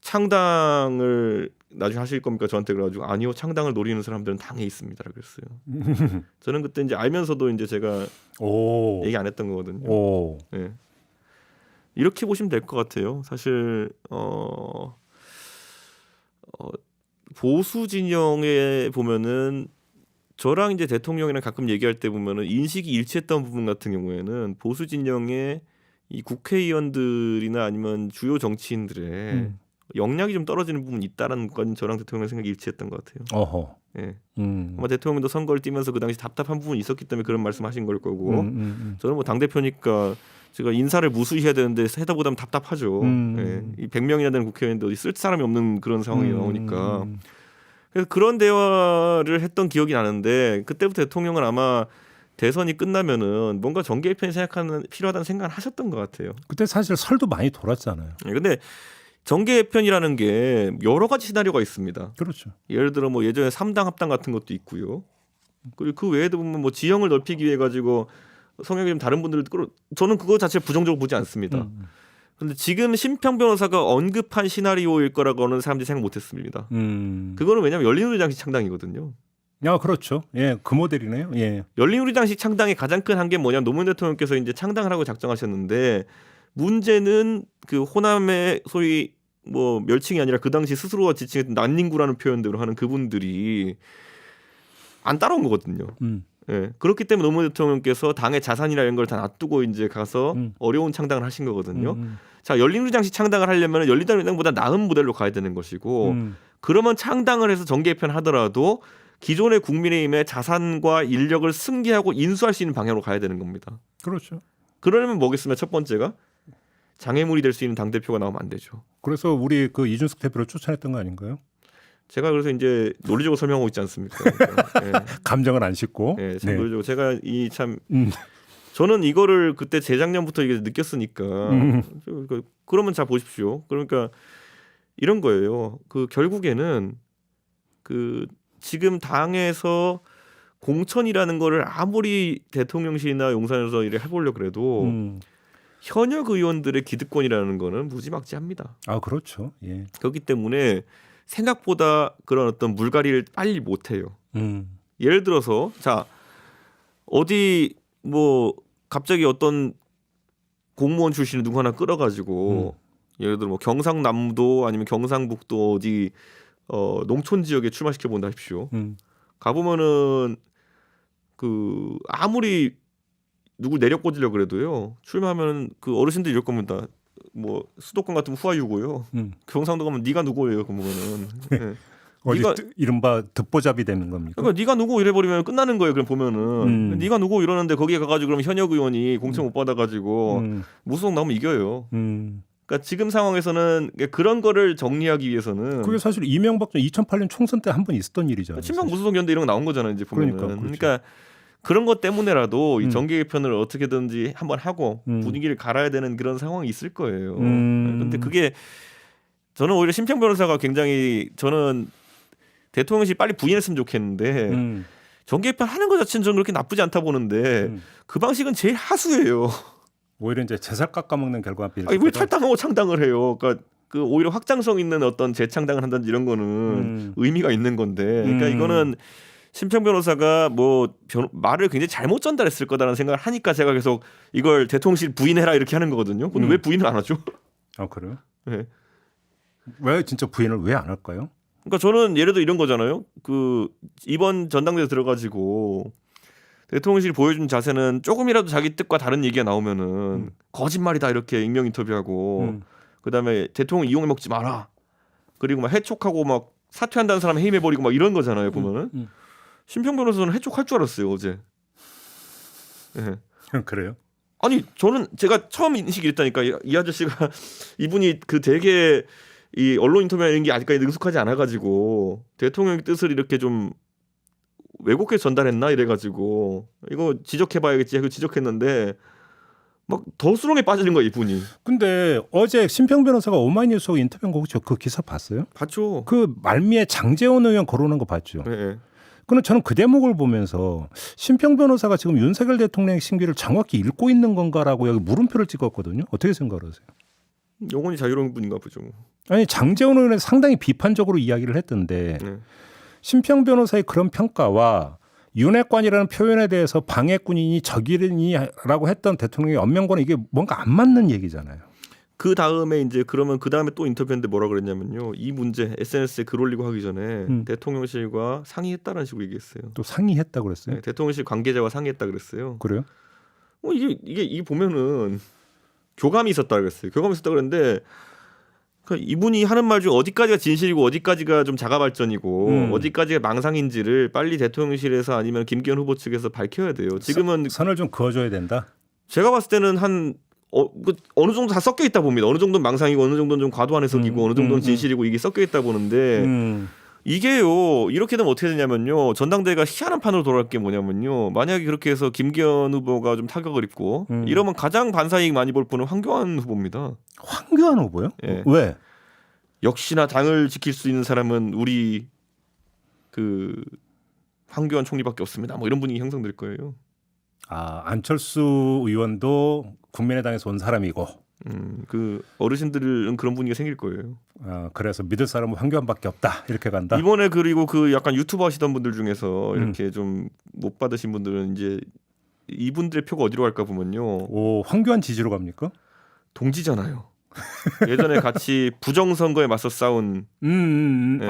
창당을 나중에 하실 겁니까? 저한테 그래가지고 아니요, 창당을 노리는 사람들은 당에 있습니다라고 그랬어요. 저는 그때 이제 알면서도 이제 제가 얘기 안 했던 거거든요. 네. 이렇게 보시면 될 것 같아요. 사실 보수 진영에 보면은 저랑 이제 대통령이랑 가끔 얘기할 때 보면은 인식이 일치했던 부분 같은 경우에는 보수 진영의 이 국회의원들이나 아니면 주요 정치인들의 역량이 좀 떨어지는 부분이 있다는 건 저랑 대통령 생각이 일치했던 것 같아요. 어허. 예. 음. 대통령도 선거를 뛰면서 그 당시 답답한 부분이 있었기 때문에 그런 말씀하신 걸 거고 저는 뭐 당 대표니까 제가 인사를 무수히 해야 되는데 하다 보면 답답하죠. 예. 이 100명이나 되는 국회의원도 쓸 사람이 없는 그런 상황이 나오니까 그래서 그런 대화를 했던 기억이 나는데 그때부터 대통령은 아마 대선이 끝나면은 뭔가 정계 개편이 필요하다는 생각을 하셨던 것 같아요. 그때 사실 설도 많이 돌았잖아요. 예. 근데 정계 개편이라는 게 여러 가지 시나리오가 있습니다. 그렇죠. 예를 들어 뭐 예전에 3당 합당 같은 것도 있고요. 그리고 그 외에도 보면 뭐 지형을 넓히기 위해 가지고 성향이 좀 다른 분들을 저는 그거 자체 부정적으로 보지 않습니다. 그런데 지금 심평 변호사가 언급한 시나리오일 거라고는 사람들이 생각 못했습니다. 그거는 왜냐하면 열린우리당식 창당이거든요. 야, 그렇죠. 예, 그 모델이네요. 예. 열린우리당식 창당의 가장 큰 한계는 뭐냐면 노무현 대통령께서 이제 창당을 하고 작정하셨는데 문제는 그 호남의 소위 뭐 멸칭이 아니라 그 당시 스스로가 지칭했던 난닝구라는 표현대로 하는 그분들이 안 따라온 거거든요. 예, 그렇기 때문에 노무현 대통령께서 당의 자산이나 이런 걸 다 놔두고 이제 가서 어려운 창당을 하신 거거든요. 자, 열린우리당식 창당을 하려면 열린우리당보다 나은 모델로 가야 되는 것이고 그러면 창당을 해서 정계 개편하더라도 기존의 국민의힘의 자산과 인력을 승계하고 인수할 수 있는 방향으로 가야 되는 겁니다. 그렇죠. 그러려면 뭐겠습니까? 첫 번째가 장애물이 될 수 있는 당 대표가 나오면 안 되죠. 그래서 우리 그 이준석 대표를 추천했던 거 아닌가요? 제가 그래서 이제 논리적으로 설명하고 있지 않습니까? 예. 감정을 안 싣고. 예, 참 논리적으로 제가 이 참 저는 이거를 그때 재작년부터 이게 느꼈으니까 그러면 자 보십시오. 그러니까 이런 거예요. 그 결국에는 그 지금 당에서 공천이라는 거를 아무리 대통령실이나 용산에서 일을 해보려고 그래도 현역 의원들의 기득권이라는 거는 무지막지합니다. 아, 그렇죠. 예. 그렇기 때문에 생각보다 그런 어떤 물갈이를 빨리 못해요. 예를 들어서 자 어디 뭐 갑자기 어떤 공무원 출신을 누구 하나 끌어가지고 예를 들어 뭐 경상남도 아니면 경상북도 어디 농촌 지역에 출마시켜 본다 하십시오. 가보면은 그 아무리 누구 내려 꽂으려 그래도요 출마하면 그 어르신들 이럴 겁니다. 뭐 수도권 같으면 후아유고요. 경상도 가면 네가 누구예요? 그러면은 네. 어디 네가 이른바 듣보잡이 되는 겁니까? 그러니까 네가 누구 이래버리면 끝나는 거예요. 그럼 보면은 네가 누구 이러는데 거기에 가가지고 그럼 현역 의원이 공천 못 받아가지고 무소속 나오면 이겨요. 그러니까 지금 상황에서는 그런 거를 정리하기 위해서는 그게 사실 이명박 전 2008년 총선 때 한 번 있었던 일이잖아요. 친명 무소속 연대 이런 거 나온 거잖아요. 이제 보면은 그러니까 그런 것 때문에라도 이 정계 개편을 어떻게든지 한번 하고 분위기를 갈아야 되는 그런 상황이 있을 거예요. 그런데 그게 저는 오히려 심평 변호사가 굉장히 저는 대통령실 빨리 부인했으면 좋겠는데 정계 개편 하는 것 자체는 저는 그렇게 나쁘지 않다 보는데 그 방식은 제일 하수예요. 오히려 이제 재살 깎아먹는 결과가 빌. 왜 탈당하고 창당을 해요? 그러니까 그 오히려 확장성 있는 어떤 재창당을 한다든지 이런 거는 의미가 있는 건데, 그러니까 이거는 심평 변호사가 뭐 말을 굉장히 잘못 전달했을 거다라는 생각을 하니까 제가 계속 이걸 대통령실 부인해라 이렇게 하는 거거든요. 근데 왜 부인을 안 하죠? 아, 그래요? 네. 왜 진짜 부인을 왜 안 할까요? 그러니까 저는 예를 들어 이런 거잖아요. 그 이번 전당대회 들어가지고 대통령실이 보여준 자세는 조금이라도 자기 뜻과 다른 얘기가 나오면은 거짓말이다 이렇게 익명 인터뷰하고 그다음에 대통령 이용해 먹지 마라. 그리고 막 해촉하고 막 사퇴한다는 사람 해임해버리고 막 이런 거잖아요. 보면은 심평 변호사는 해촉할 줄 알았어요 어제. 네. 그래요? 아니 저는 제가 처음 인식이 있다니까 이 아저씨가 이분이 그 되게 이 언론 인터뷰하는 게 아직까지 능숙하지 않아가지고 대통령의 뜻을 이렇게 좀 왜곡해 전달했나 이래가지고 이거 지적해봐야겠지 해서 지적했는데 막 더 수렁에 빠지는 거야 이분이. 근데 어제 심평 변호사가 오마이뉴스 인터뷰한 거 혹시 그 기사 봤어요? 봤죠. 그 말미에 장제원 의원 거론한 거 봤죠? 네. 그럼 저는 그 대목을 보면서 심평 변호사가 지금 윤석열 대통령의 심기를 정확히 읽고 있는 건가라고 여기 물음표를 찍었거든요. 어떻게 생각하세요? 영혼이 자유로운 분인가 보죠. 아니 장제원 의원은 상당히 비판적으로 이야기를 했던데 심평 변호사의 그런 평가와 윤핵관이라는 표현에 대해서 방해꾼이니 적이니라고 했던 대통령의 언명과는 이게 뭔가 안 맞는 얘기잖아요. 그 다음에 이제 그러면 그 다음에 또 인터뷰했는데 뭐라 그랬냐면요. 이 문제 SNS에 글 올리고 하기 전에 대통령실과 상의했다라는 식으로 얘기했어요. 또 상의했다 그랬어요? 네, 대통령실 관계자와 상의했다 그랬어요. 그래요? 이게 보면은 교감이 있었다 그랬어요. 교감이 있었다 그랬는데 그러니까 이분이 하는 말 중 어디까지가 진실이고 어디까지가 좀 자가 발전이고 어디까지가 망상인지를 빨리 대통령실에서 아니면 김기현 후보 측에서 밝혀야 돼요. 지금은 선을 좀 그어줘야 된다. 제가 봤을 때는 어느 정도 다 섞여 있다 봅니다. 어느 정도는 망상이고 어느 정도는 좀 과도한 해석이고 어느 정도는 진실이고 이게 섞여 있다 보는데 이게요 이렇게 되면 어떻게 되냐면요 전당대회가 희한한 판으로 돌아갈 게 뭐냐면요 만약에 그렇게 해서 김기현 후보가 좀 타격을 입고 이러면 가장 반사이익 많이 볼 분은 황교안 후보입니다. 황교안 후보요? 예. 왜? 역시나 당을 지킬 수 있는 사람은 우리 그 황교안 총리밖에 없습니다. 뭐 이런 분위기 형성될 거예요. 아 안철수 의원도 국민의당에서 온 사람이고. 그 어르신들은 그런 분위기가 생길 거예요. 아 그래서 믿을 사람은 황교안밖에 없다 이렇게 간다. 이번에 그리고 그 약간 유튜브 하시던 분들 중에서 이렇게 좀 못 받으신 분들은 이제 이분들의 표가 어디로 갈까 보면요. 오 황교안 지지로 갑니까? 동지잖아요. 예전에 같이 부정선거에 맞서 싸운 네.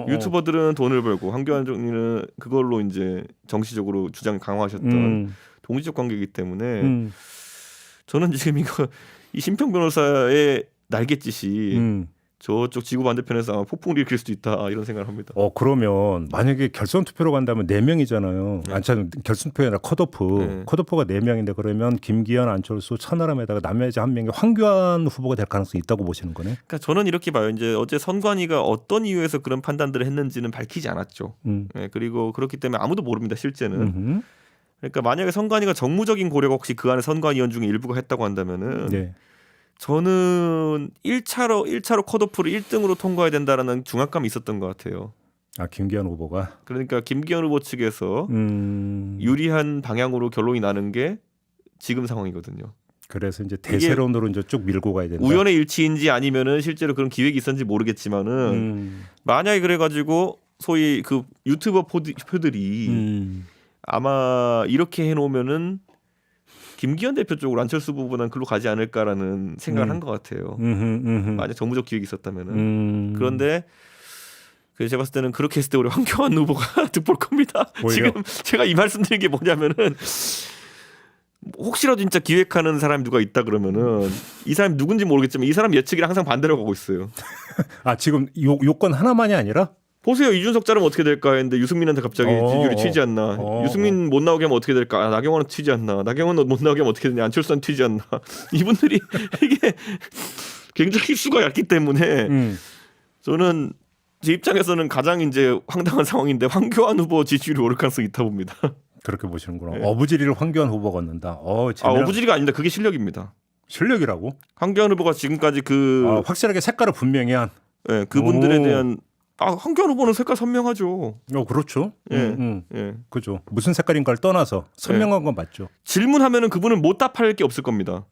유튜버들은 돈을 벌고 황교안 총리는 그걸로 이제 정치적으로 주장 강화하셨던 동지적 관계이기 때문에 저는 지금 이 심평 변호사의 날갯짓이 저쪽 지구 반대편에서 아마 폭풍을 일으킬 수도 있다 이런 생각을 합니다. 그러면 만약에 결선 투표로 간다면 4명이잖아요. 참 결선 투표가 아니라 컷오프. 컷오프가 4명인데 그러면 김기현, 안철수, 천하람에다가 남해자 한 명이 황교안 후보가 될 가능성이 있다고 보시는 거네. 그러니까 저는 이렇게 봐요. 이제 어제 선관위가 어떤 이유에서 그런 판단들을 했는지는 밝히지 않았죠. 그리고 그렇기 때문에 아무도 모릅니다. 실제는. 그러니까 만약에 선관위가 정무적인 고려가 혹시 그 안에 선관위원 중에 일부가 했다고 한다면은. 네. 저는 1차로 컷오프를 1등으로 통과해야 된다라는 중압감이 있었던 것 같아요. 아 김기현 후보가. 그러니까 김기현 후보 측에서 유리한 방향으로 결론이 나는 게 지금 상황이거든요. 그래서 이제 대세론으로 이제 쭉 밀고 가야 된다. 우연의 일치인지 아니면은 실제로 그런 기획이 있었는지 모르겠지만은 만약에 그래가지고 소위 그 유튜버 표들이 아마 이렇게 해놓으면은. 김기현 대표 쪽으로 안철수 부분은 글로 가지 않을까라는 생각을 한 것 같아요. 만약 정무적 기획이 있었다면은. 그런데 제가 봤을 때는 그렇게 했을 때 우리 황교안 후보가 득볼 겁니다. 오히려. 지금 제가 이 말씀드린 게 뭐냐면은 혹시라도 진짜 기획하는 사람이 누가 있다 그러면은 이 사람이 누군지 모르겠지만 이 사람 예측이랑 항상 반대로 가고 있어요. 아 지금 요건 하나만이 아니라? 보세요. 이준석 자르면 어떻게 될까 했는데 유승민한테 갑자기 지지율이 튀지 않나. 유승민 못 나오게 하면 어떻게 될까. 나경원은 튀지 않나. 나경원은 못 나오게 하면 어떻게 되냐. 안철수는 튀지 않나. 이분들이 이게 굉장히 수가 얇기 때문에 저는 제 입장에서는 가장 이제 황당한 상황인데 황교안 후보 지지율이 오를 가능성이 있다 봅니다. 그렇게 보시는구나. 네. 어부지리를 황교안 후보가 얻는다. 어부지리가 아닙니다. 그게 실력입니다. 실력이라고? 황교안 후보가 지금까지 확실하게 색깔을 분명히 한. 네, 그분들에 대한 황교안 후보는 색깔 선명하죠. 그렇죠. 예. 그죠. 무슨 색깔인가를 떠나서 선명한 건 맞죠. 질문하면은 그분은 못 답할 게 없을 겁니다.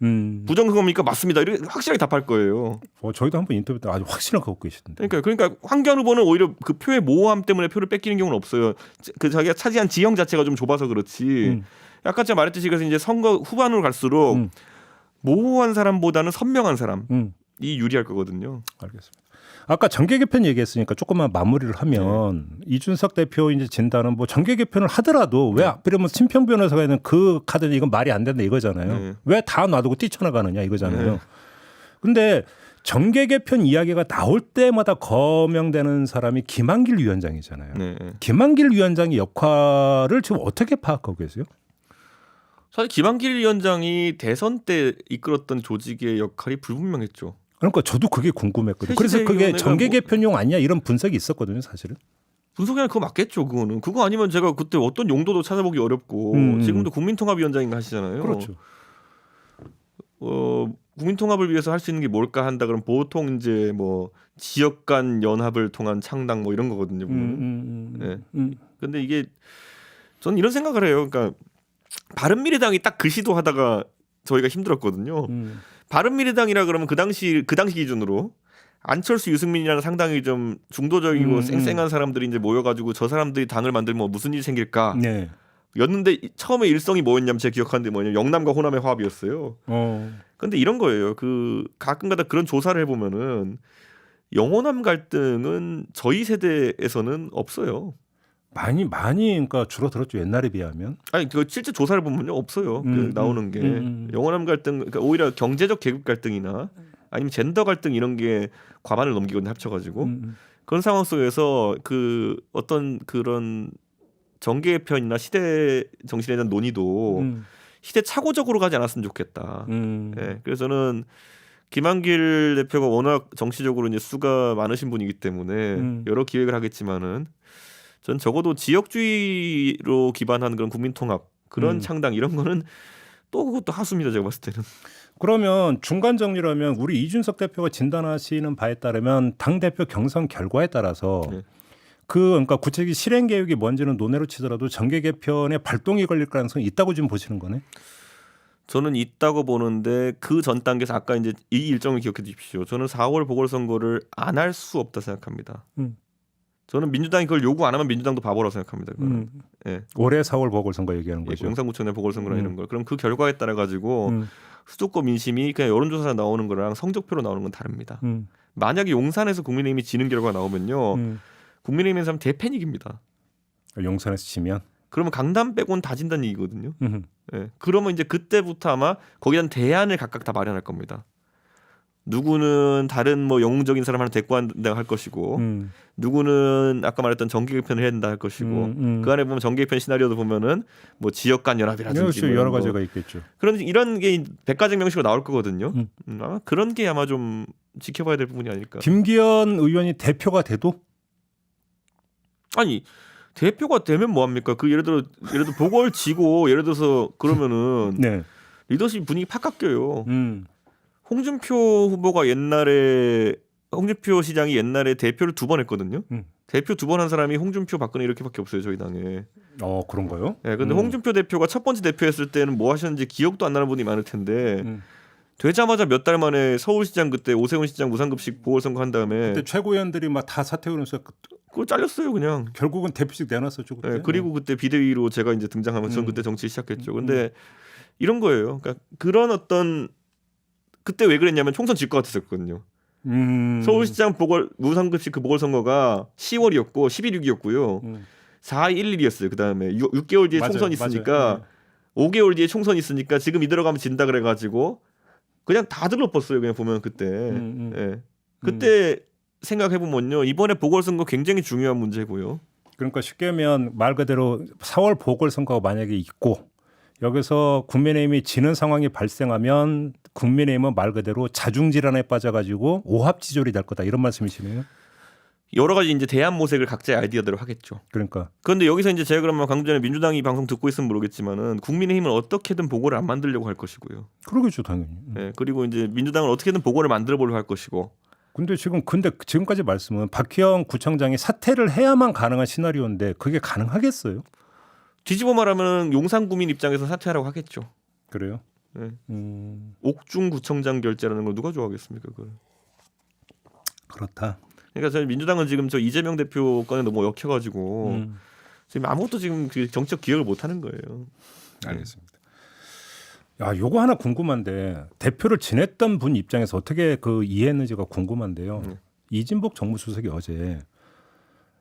부정선거입니까? 맞습니다. 이렇게 확실하게 답할 거예요. 저희도 한번 인터뷰 때 아주 확실하게 갖고 계시던데. 그러니까 황교안 후보는 오히려 그 표의 모호함 때문에 표를 뺏기는 경우는 없어요. 그 자기가 차지한 지형 자체가 좀 좁아서 그렇지. 아까 제가 말했듯이 그래서 이제 선거 후반으로 갈수록 모호한 사람보다는 선명한 사람이 유리할 거거든요. 알겠습니다. 아까 정계 개편 얘기했으니까 조금만 마무리를 하면 이준석 대표 이제 진단은 뭐 정계 개편을 하더라도 왜 하필이면 심평 변호사가 있는 그 카드는 이건 말이 안 된다 이거잖아요. 왜 다 놔두고 뛰쳐나가느냐 이거잖아요. 근데 정계 개편 이야기가 나올 때마다 거명되는 사람이 김한길 위원장이잖아요. 김한길 위원장의 역할을 지금 어떻게 파악하고 계세요? 사실 김한길 위원장이 대선 때 이끌었던 조직의 역할이 불분명했죠. 그러니까 저도 그게 궁금했거든요. 그래서 그게 정계 개편용 아니냐 이런 분석이 있었거든요, 사실은. 분석이 아니라 그거 맞겠죠, 그거는. 그거 아니면 제가 그때 어떤 용도도 찾아보기 어렵고 지금도 국민통합위원장인가 하시잖아요. 그렇죠. 국민통합을 위해서 할 수 있는 게 뭘까 한다 그러면 보통 이제 뭐 지역 간 연합을 통한 창당 뭐 이런 거거든요. 근데 이게 저는 이런 생각을 해요. 그러니까 바른미래당이 딱 그 시도하다가 저희가 힘들었거든요. 바른미래당이라 그러면 그 당시 기준으로 안철수, 유승민이라는 상당히 좀 중도적이고 쌩쌩한 사람들이 이제 모여가지고 저 사람들이 당을 만들면 무슨 일이 생길까? 네. 였는데 처음에 일성이 뭐였냐면 제가 기억하는데 뭐냐면 영남과 호남의 화합이었어요. 그런데 이런 거예요. 그 가끔가다 그런 조사를 해보면은 영호남 갈등은 저희 세대에서는 없어요. 많이 그러니까 줄어들었죠. 옛날에 비하면. 아니 그 실제 조사를 보면요 없어요. 그 나오는 게 영원함 갈등, 그러니까 오히려 경제적 계급 갈등이나 아니면 젠더 갈등 이런 게 과반을 넘기거든요 합쳐가지고 그런 상황 속에서 그 어떤 그런 정계 개편이나 시대 정신에 대한 논의도 시대착오적으로 가지 않았으면 좋겠다. 예, 그래서 저는 김한길 대표가 워낙 정치적으로 이제 수가 많으신 분이기 때문에 여러 기획을 하겠지만은 전 적어도 지역주의로 기반한 그런 국민통합 그런 창당 이런 거는 또 그것도 하수입니다. 제가 봤을 때는. 그러면 중간 정리라면 우리 이준석 대표가 진단하시는 바에 따르면 당 대표 경선 결과에 따라서 네. 그러니까 구체적인 실행 계획이 뭔지는 논외로 치더라도 정계 개편에 발동이 걸릴 가능성이 있다고 지금 보시는 거네. 저는 있다고 보는데 그 전 단계에서 아까 이제 이 일정을 기억해 주십시오. 저는 4월 보궐선거를 안 할 수 없다 생각합니다. 저는 민주당이 그걸 요구 안 하면 민주당도 바보라고 생각합니다. 예. 올해 4월 보궐선거 얘기하는 예, 거죠. 용산구청내 보궐선거나 이런 걸. 그럼 그 결과에 따라 가지고 수도권 민심이 그냥 여론조사 나오는 거랑 성적표로 나오는 건 다릅니다. 만약에 용산에서 국민의힘이 지는 결과가 나오면요, 국민의힘에서 하면 대패닉입니다. 용산에서 치면. 그러면 강남 빼고는 다 진다는 얘기거든요. 예. 그러면 이제 그때부터 아마 거기에 대한 대안을 각각 다 마련할 겁니다. 누구는 다른 뭐 영웅적인 사람 하나 데리고 한다 할 것이고, 누구는 아까 말했던 정계 개편을 해야 된다 할 것이고, 그 안에 보면 정계 개편 시나리오도 보면은 뭐 지역 간 연합이라든지 뭐 여러 가지가 있겠죠. 그런 이런 게 백가쟁명식으로 나올 거거든요. 아마 그런 게 아마 좀 지켜봐야 될 부분이 아닐까. 김기현 의원이 대표가 돼도 아니 대표가 되면 뭐 합니까? 그 예를 들어 보궐 지고 예를 들어서 그러면은 네. 리더십 분위기 팍 깎여요. 홍준표 후보가 옛날에 홍준표 시장이 옛날에 대표를 2번 했거든요. 대표 2번 한 사람이 홍준표, 박근혜 이렇게밖에 없어요 저희 당에. 그런가요? 네, 근데 홍준표 대표가 첫 번째 대표했을 때는 뭐 하셨는지 기억도 안 나는 분이 많을 텐데 되자마자 몇 달 만에 서울시장 그때 오세훈 시장 무상급식 보궐선거 한 다음에 그때 최고위원들이 막 다 사퇴하면서 그걸 잘렸어요 그냥. 결국은 대표직 내놨었죠. 그때. 네, 그리고 그때 비대위로 제가 이제 등장하면서 전 그때 정치 시작했죠. 근데 이런 거예요. 그러니까 그런 어떤 그때 왜 그랬냐면 총선 질 것 같았었거든요. 서울시장 무상급식 그 보궐선거가 10월이었고 11.6이었고요. 4.11이었어요. 그 다음에 6개월 뒤에 총선이 있으니까 5개월 뒤에 총선이 있으니까 지금 이대로 가면 진다 그래가지고 그냥 다 들러뻤어요. 그냥 보면 그때. 예. 그때 생각해보면요. 이번에 보궐선거 굉장히 중요한 문제고요. 그러니까 쉽게 하면 말 그대로 4월 보궐선거가 만약에 있고 여기서 국민의힘이 지는 상황이 발생하면 국민의힘은 말 그대로 자중질환에 빠져가지고 오합지졸이 될 거다 이런 말씀이시네요. 여러 가지 이제 대안 모색을 각자의 아이디어대로 하겠죠. 그러니까. 그런데 여기서 이제 제가 그러면 방금 전에 민주당이 방송 듣고 있으면 모르겠지만은 국민의힘은 어떻게든 보궐을 안 만들려고 할 것이고요. 그러겠죠 당연히. 네, 그리고 이제 민주당은 어떻게든 보궐을 만들어 보려고 할 것이고. 근데 지금까지 말씀은 박희영 구청장이 사퇴를 해야만 가능한 시나리오인데 그게 가능하겠어요? 뒤집어 말하면 용산구민 입장에서 사퇴하라고 하겠죠. 그래요? 네. 옥중구청장 결재라는 걸 누가 좋아하겠습니까? 그걸. 그렇다. 그러니까 저희 민주당은 지금 저 이재명 대표 건에 너무 엮여가지고 지금 아무것도 지금 그 정책 기획을 못 하는 거예요. 알겠습니다. 야, 요거 하나 궁금한데 대표를 지냈던 분 입장에서 어떻게 그 이해했는지가 궁금한데요. 이진복 정무수석이 어제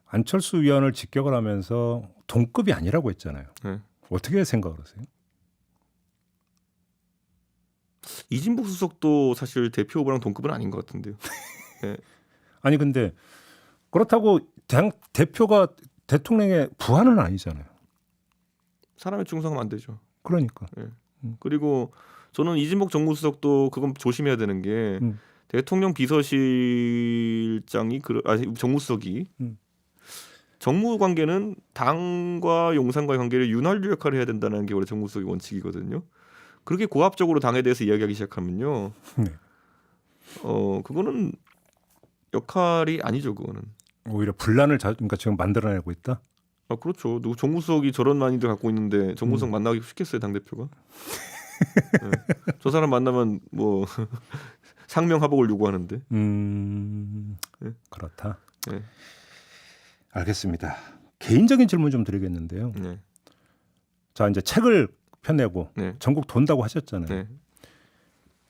안철수 의원을 직격을 하면서 동급이 아니라고 했잖아요. 네. 어떻게 생각을 하세요? 이진복 수석도 사실 대표 후보랑 동급은 아닌 것 같은데요. 네. 아니 근데 그렇다고 당 대표가 대통령의 부하는 아니잖아요. 사람의 충성하면 안 되죠. 그러니까. 네. 그리고 저는 이진복 정무수석도 그건 조심해야 되는 게 대통령 비서실장이 정무수석이 정무 관계는 당과 용산과의 관계를 윤활유 역할을 해야 된다는 게 원래 정무수석의 원칙이거든요. 그렇게 고압적으로 당에 대해서 이야기하기 시작하면요. 네. 그거는 역할이 아니죠. 그거는. 오히려 분란을 그러니까 지금 만들어내고 있다. 아 그렇죠. 누구 정무수석이 저런 마인드 갖고 있는데 정무수석 만나기 쉽겠어요 당 대표가? 네. 저 사람 만나면 뭐 상명하복을 요구하는데. 네. 그렇다. 네. 알겠습니다. 개인적인 질문 좀 드리겠는데요. 네. 자 이제 책을 펴내고 네. 전국 돈다고 하셨잖아요. 네.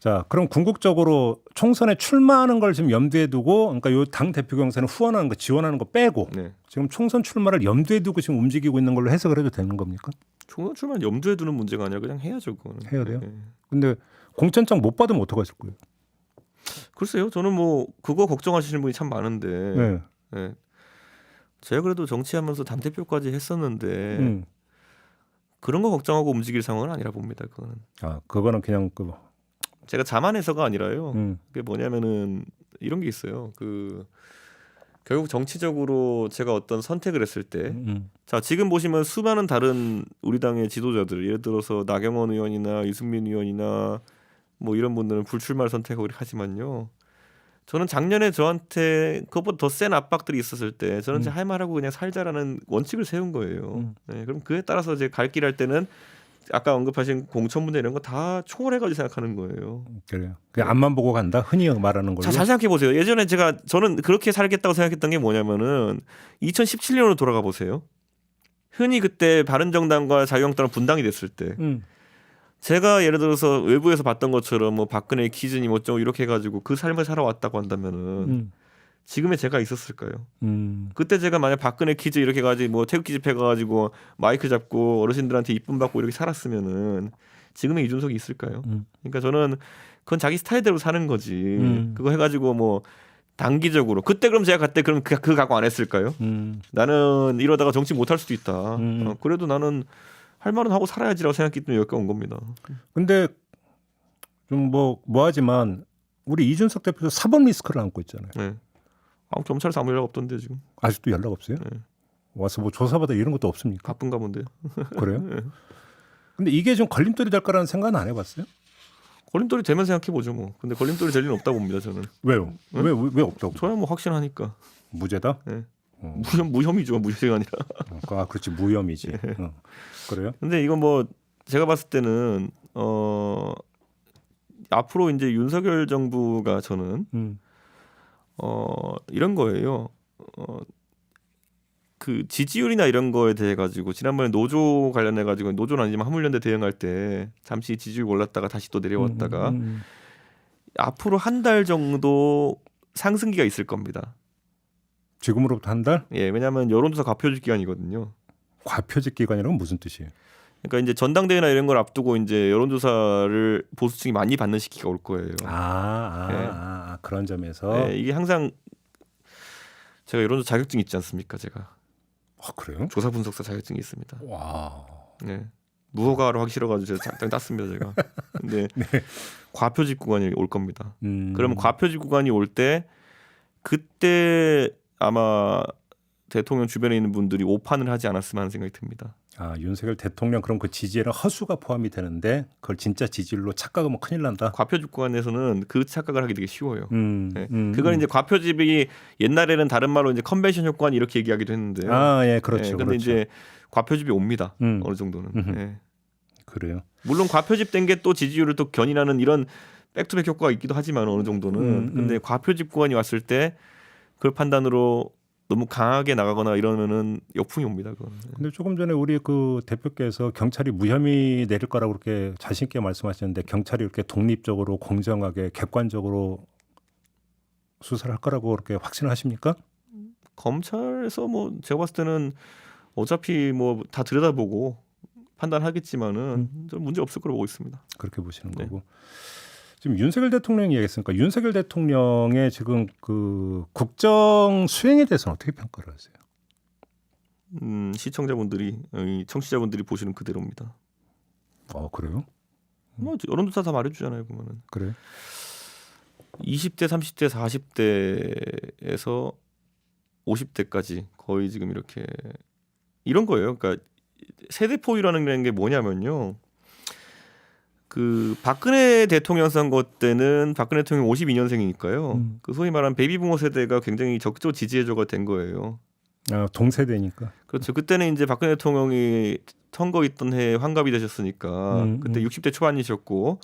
자, 그럼 궁극적으로 총선에 출마하는 걸 지금 염두에 두고, 그러니까 요 당 대표 경선에 후원하는 거, 지원하는 거 빼고 네. 지금 총선 출마를 염두에 두고 지금 움직이고 있는 걸로 해석을 해도 되는 겁니까? 총선 출마 염두에 두는 문제가 아니라 그냥 해야죠. 그거는. 해야 돼요? 네. 근데 공천장 못 받으면 어떡하실 거예요? 글쎄요. 저는 뭐 그거 걱정하시는 분이 참 많은데 네. 네. 제가 그래도 정치하면서 당대표까지 했었는데 그런 거 걱정하고 움직일 상황은 아니라 봅니다. 그거는. 아, 그거는 그냥 그 제가 자만해서가 아니라요. 그게 뭐냐면은 이런 게 있어요. 그 결국 정치적으로 제가 어떤 선택을 했을 때, 자 지금 보시면 수많은 다른 우리 당의 지도자들, 예를 들어서 나경원 의원이나 유승민 의원이나 뭐 이런 분들은 불출마를 선택하고 이렇게 하지만요. 저는 작년에 저한테 그것보다 더 센 압박들이 있었을 때 저는 이제 할 말하고 그냥 살자라는 원칙을 세운 거예요. 네, 그럼 그에 따라서 이제 갈 길 할 때는 아까 언급하신 공천 문제 이런 거 다 초월해가지고 생각하는 거예요. 그래요. 그냥 앞만 보고 간다. 흔히 말하는 걸로. 자, 잘 생각해 보세요. 예전에 저는 그렇게 살겠다고 생각했던 게 뭐냐면은 2017년으로 돌아가 보세요. 흔히 그때 바른정당과 자유한국당은 분당이 됐을 때 제가 예를 들어서 외부에서 봤던 것처럼 뭐 박근혜 키즈니 뭐 좀 이렇게 해가지고 그 삶을 살아왔다고 한다면은 지금의 제가 있었을까요? 그때 제가 만약 박근혜 키즈 이렇게 가지고 뭐 태극기 집회 가가지고 마이크 잡고 어르신들한테 이쁨 받고 이렇게 살았으면은 지금의 이준석이 있을까요? 그러니까 저는 그건 자기 스타일대로 사는 거지. 그거 해가지고 뭐 단기적으로 그때 그럼 제가 그때 그럼 그 각오 안 했을까요? 나는 이러다가 정치 못할 수도 있다. 그래도 나는 할 말은 하고 살아야지라고 생각했기 때문에 여기까지 온 겁니다. 근데 좀 뭐하지만 우리 이준석 대표도 사법 리스크를 안고 있잖아요. 네. 경찰에서 아무 연락 없던데 지금. 아직도 연락 없어요? 네. 와서 뭐 조사받아 이런 것도 없습니까? 바쁜가 본데. 그래요? 네. 근데 이게 좀 걸림돌이 될 거라는 생각은 안 해봤어요? 걸림돌이 되면 생각해 보죠 뭐. 근데 걸림돌이 될 리는 없다고 봅니다 저는. 왜요? 네? 왜 없다고? 저야 뭐 확신하니까. 무죄다? 네. 무혐의죠, 무죄가 아니라. 아, 그렇지, 무혐의지. 그래요? 근데 이건 뭐 제가 봤을 때는 앞으로 이제 윤석열 정부가 저는 이런 거예요. 그 지지율이나 이런 거에 대해 가지고 지난번에 노조 관련해 가지고 노조는 아니지만 화물연대 대응할 때 잠시 지지율 올랐다가 다시 또 내려왔다가 앞으로 한 달 정도 상승기가 있을 겁니다. 지금으로부터 한 달? 예, 왜냐하면 여론조사 과표직 기간이거든요. 과표직 기간이라는 건 무슨 뜻이에요? 그러니까 이제 전당대회나 이런 걸 앞두고 이제 여론조사를 보수층이 많이 받는 시기가 올 거예요. 그런 점에서. 네, 이게 항상 제가 여론조사 자격증이 있지 않습니까? 제가. 그래요? 조사 분석사 자격증이 있습니다. 와. 네. 무허가로 하기 싫어가지고 제가 잠깐 땄습니다 제가. 근데 네. 과표직 구간이 올 겁니다. 그러면 과표직 구간이 올 때 그때 아마 대통령 주변에 있는 분들이 오판을 하지 않았으면 하는 생각이 듭니다. 아, 윤석열 대통령 그럼 그 지지에는 허수가 포함이 되는데 그걸 진짜 지지율로 착각하면 큰일 난다. 과표직 구간에서는 그 착각을 하기 되게 쉬워요. 네. 그건 이제 과표집이 옛날에는 다른 말로 이제 컨벤션 효과는 이렇게 얘기하기도 했는데요. 아, 예, 그렇죠. 네, 근데 그렇죠. 이제 과표집이 옵니다. 어느 정도는. 네. 그래요. 물론 과표집 된 게 또 지지율을 또 견인하는 이런 백투백 효과가 있기도 하지만 어느 정도는. 근데 과표집 구간이 왔을 때 그걸 판단으로 너무 강하게 나가거나 이러면은 역풍이 옵니다. 그건. 근데 조금 전에 우리 그 대표께서 경찰이 무혐의 내릴 거라고 그렇게 자신 있게 말씀하셨는데 경찰이 이렇게 독립적으로 공정하게 객관적으로 수사를 할 거라고 그렇게 확신하십니까? 검찰에서 뭐 제가 봤을 때는 어차피 뭐 다 들여다보고 판단하겠지만은 저는 문제 없을 거라고 보고 있습니다. 그렇게 보시는 네. 거고. 지금 윤석열 대통령이 얘기했으니까 윤석열 대통령의 지금 그 국정 수행에 대해서는 어떻게 평가를 하세요? 시청자분들이 청취자분들이 보시는 그대로입니다. 그래요? 뭐 여론조사 다 말해주잖아요. 보면은 그래. 20대, 30대, 40대에서 50대까지 거의 지금 이렇게 이런 거예요. 그러니까 세대 포유라는 게 뭐냐면요. 그 박근혜 대통령 선거 때는 박근혜 대통령 52년생이니까요. 그 소위 말하는 베이비부머 세대가 굉장히 적극적으로 지지해줘가 된 거예요. 아, 동세대니까. 그렇죠. 그때는 이제 박근혜 대통령이 선거 있던 해에 환갑이 되셨으니까 그때 60대 초반이셨고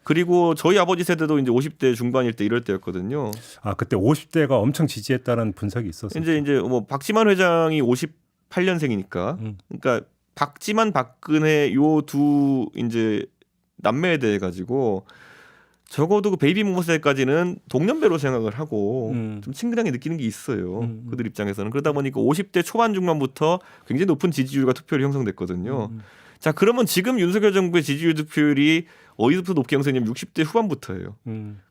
그리고 저희 아버지 세대도 이제 50대 중반일 때 이럴 때였거든요. 아, 그때 50대가 엄청 지지했다는 분석이 있었어요. 이제 뭐 박지만 회장이 58년생이니까 그러니까 박지만 박근혜 요 두 이제 남매에 대해 가지고 적어도 그 베이비 부모 세대까지는 동년배로 생각을 하고 음. 좀 친근하게 느끼는 게 있어요. 그들 입장에서는. 그러다 보니까 50대 초반 중반부터 굉장히 높은 지지율과 투표율이 형성됐거든요. 자, 그러면 지금 윤석열 정부의 지지율 투표율이 어디서부터 높게 형성되냐면 60대 후반부터예요.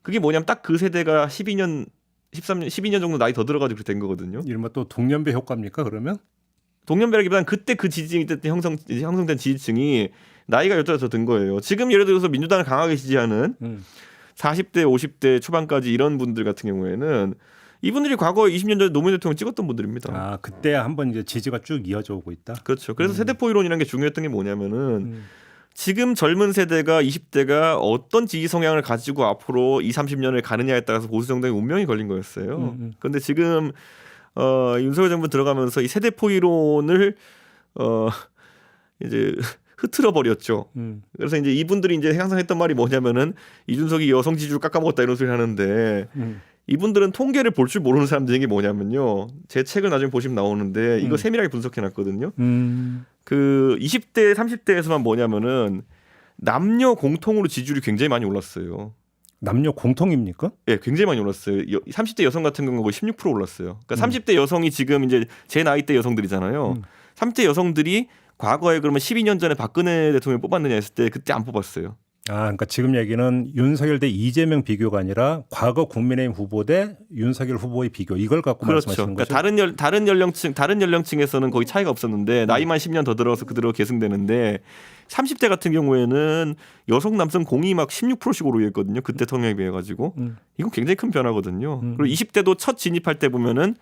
그게 뭐냐면 딱 그 세대가 12년, 13년, 12년 정도 나이 더 들어가지고 된 거거든요. 이른바 또 동년배 효과입니까 그러면? 동년배라기보다는 그때 그 지지층이 때 형성된 지지층이 나이가 여태가 더 든 거예요. 지금 예를 들어서 민주당을 강하게 지지하는 40대, 50대 초반까지 이런 분들 같은 경우에는 이분들이 과거 20년 전에 노무현 대통령 찍었던 분들입니다. 아 그때 한번 이제 지지가 쭉 이어져 오고 있다. 그렇죠. 그래서 세대포 이론이라는 게 중요했던 게 뭐냐면은 지금 젊은 세대가 20대가 어떤 지지 성향을 가지고 앞으로 20, 30년을 가느냐에 따라서 보수 정당의 운명이 걸린 거였어요. 그런데 지금 윤석열 정부 들어가면서 이 세대포 이론을 이제 흐트러 버렸죠. 그래서 이제 이분들이 이제 항상 했던 말이 뭐냐면은 이준석이 여성 지지율 깎아먹었다 이런 소리 하는데 이분들은 통계를 볼 줄 모르는 사람들인 게 뭐냐면요. 제 책을 나중에 보시면 나오는데 이거 세밀하게 분석해 놨거든요. 그 20대, 30대에서만 뭐냐면은 남녀 공통으로 지지율이 굉장히 많이 올랐어요. 남녀 공통입니까? 예, 굉장히 많이 올랐어요. 30대 여성 같은 경우는 거의 16% 올랐어요. 그러니까 30대 여성이 지금 이제 제 나이대 여성들이잖아요. 30대 여성들이 과거에 그러면 12년 전에 박근혜 대통령 뽑았느냐 했을 때 그때 안 뽑았어요. 아, 그러니까 지금 얘기는 윤석열 대 이재명 비교가 아니라 과거 국민의힘 후보 대 윤석열 후보의 비교 이걸 갖고 그렇죠. 말씀하시는 거죠. 그러니까 다른 연령층에서는 거의 차이가 없었는데 나이만 10년 더 들어서 그대로 계승되는데 30대 같은 경우에는 여성 남성 공이 막 16%씩 오르겠거든요. 그때 통영에 비해 가지고 이건 굉장히 큰 변화거든요. 그리고 20대도 첫 진입할 때 보면은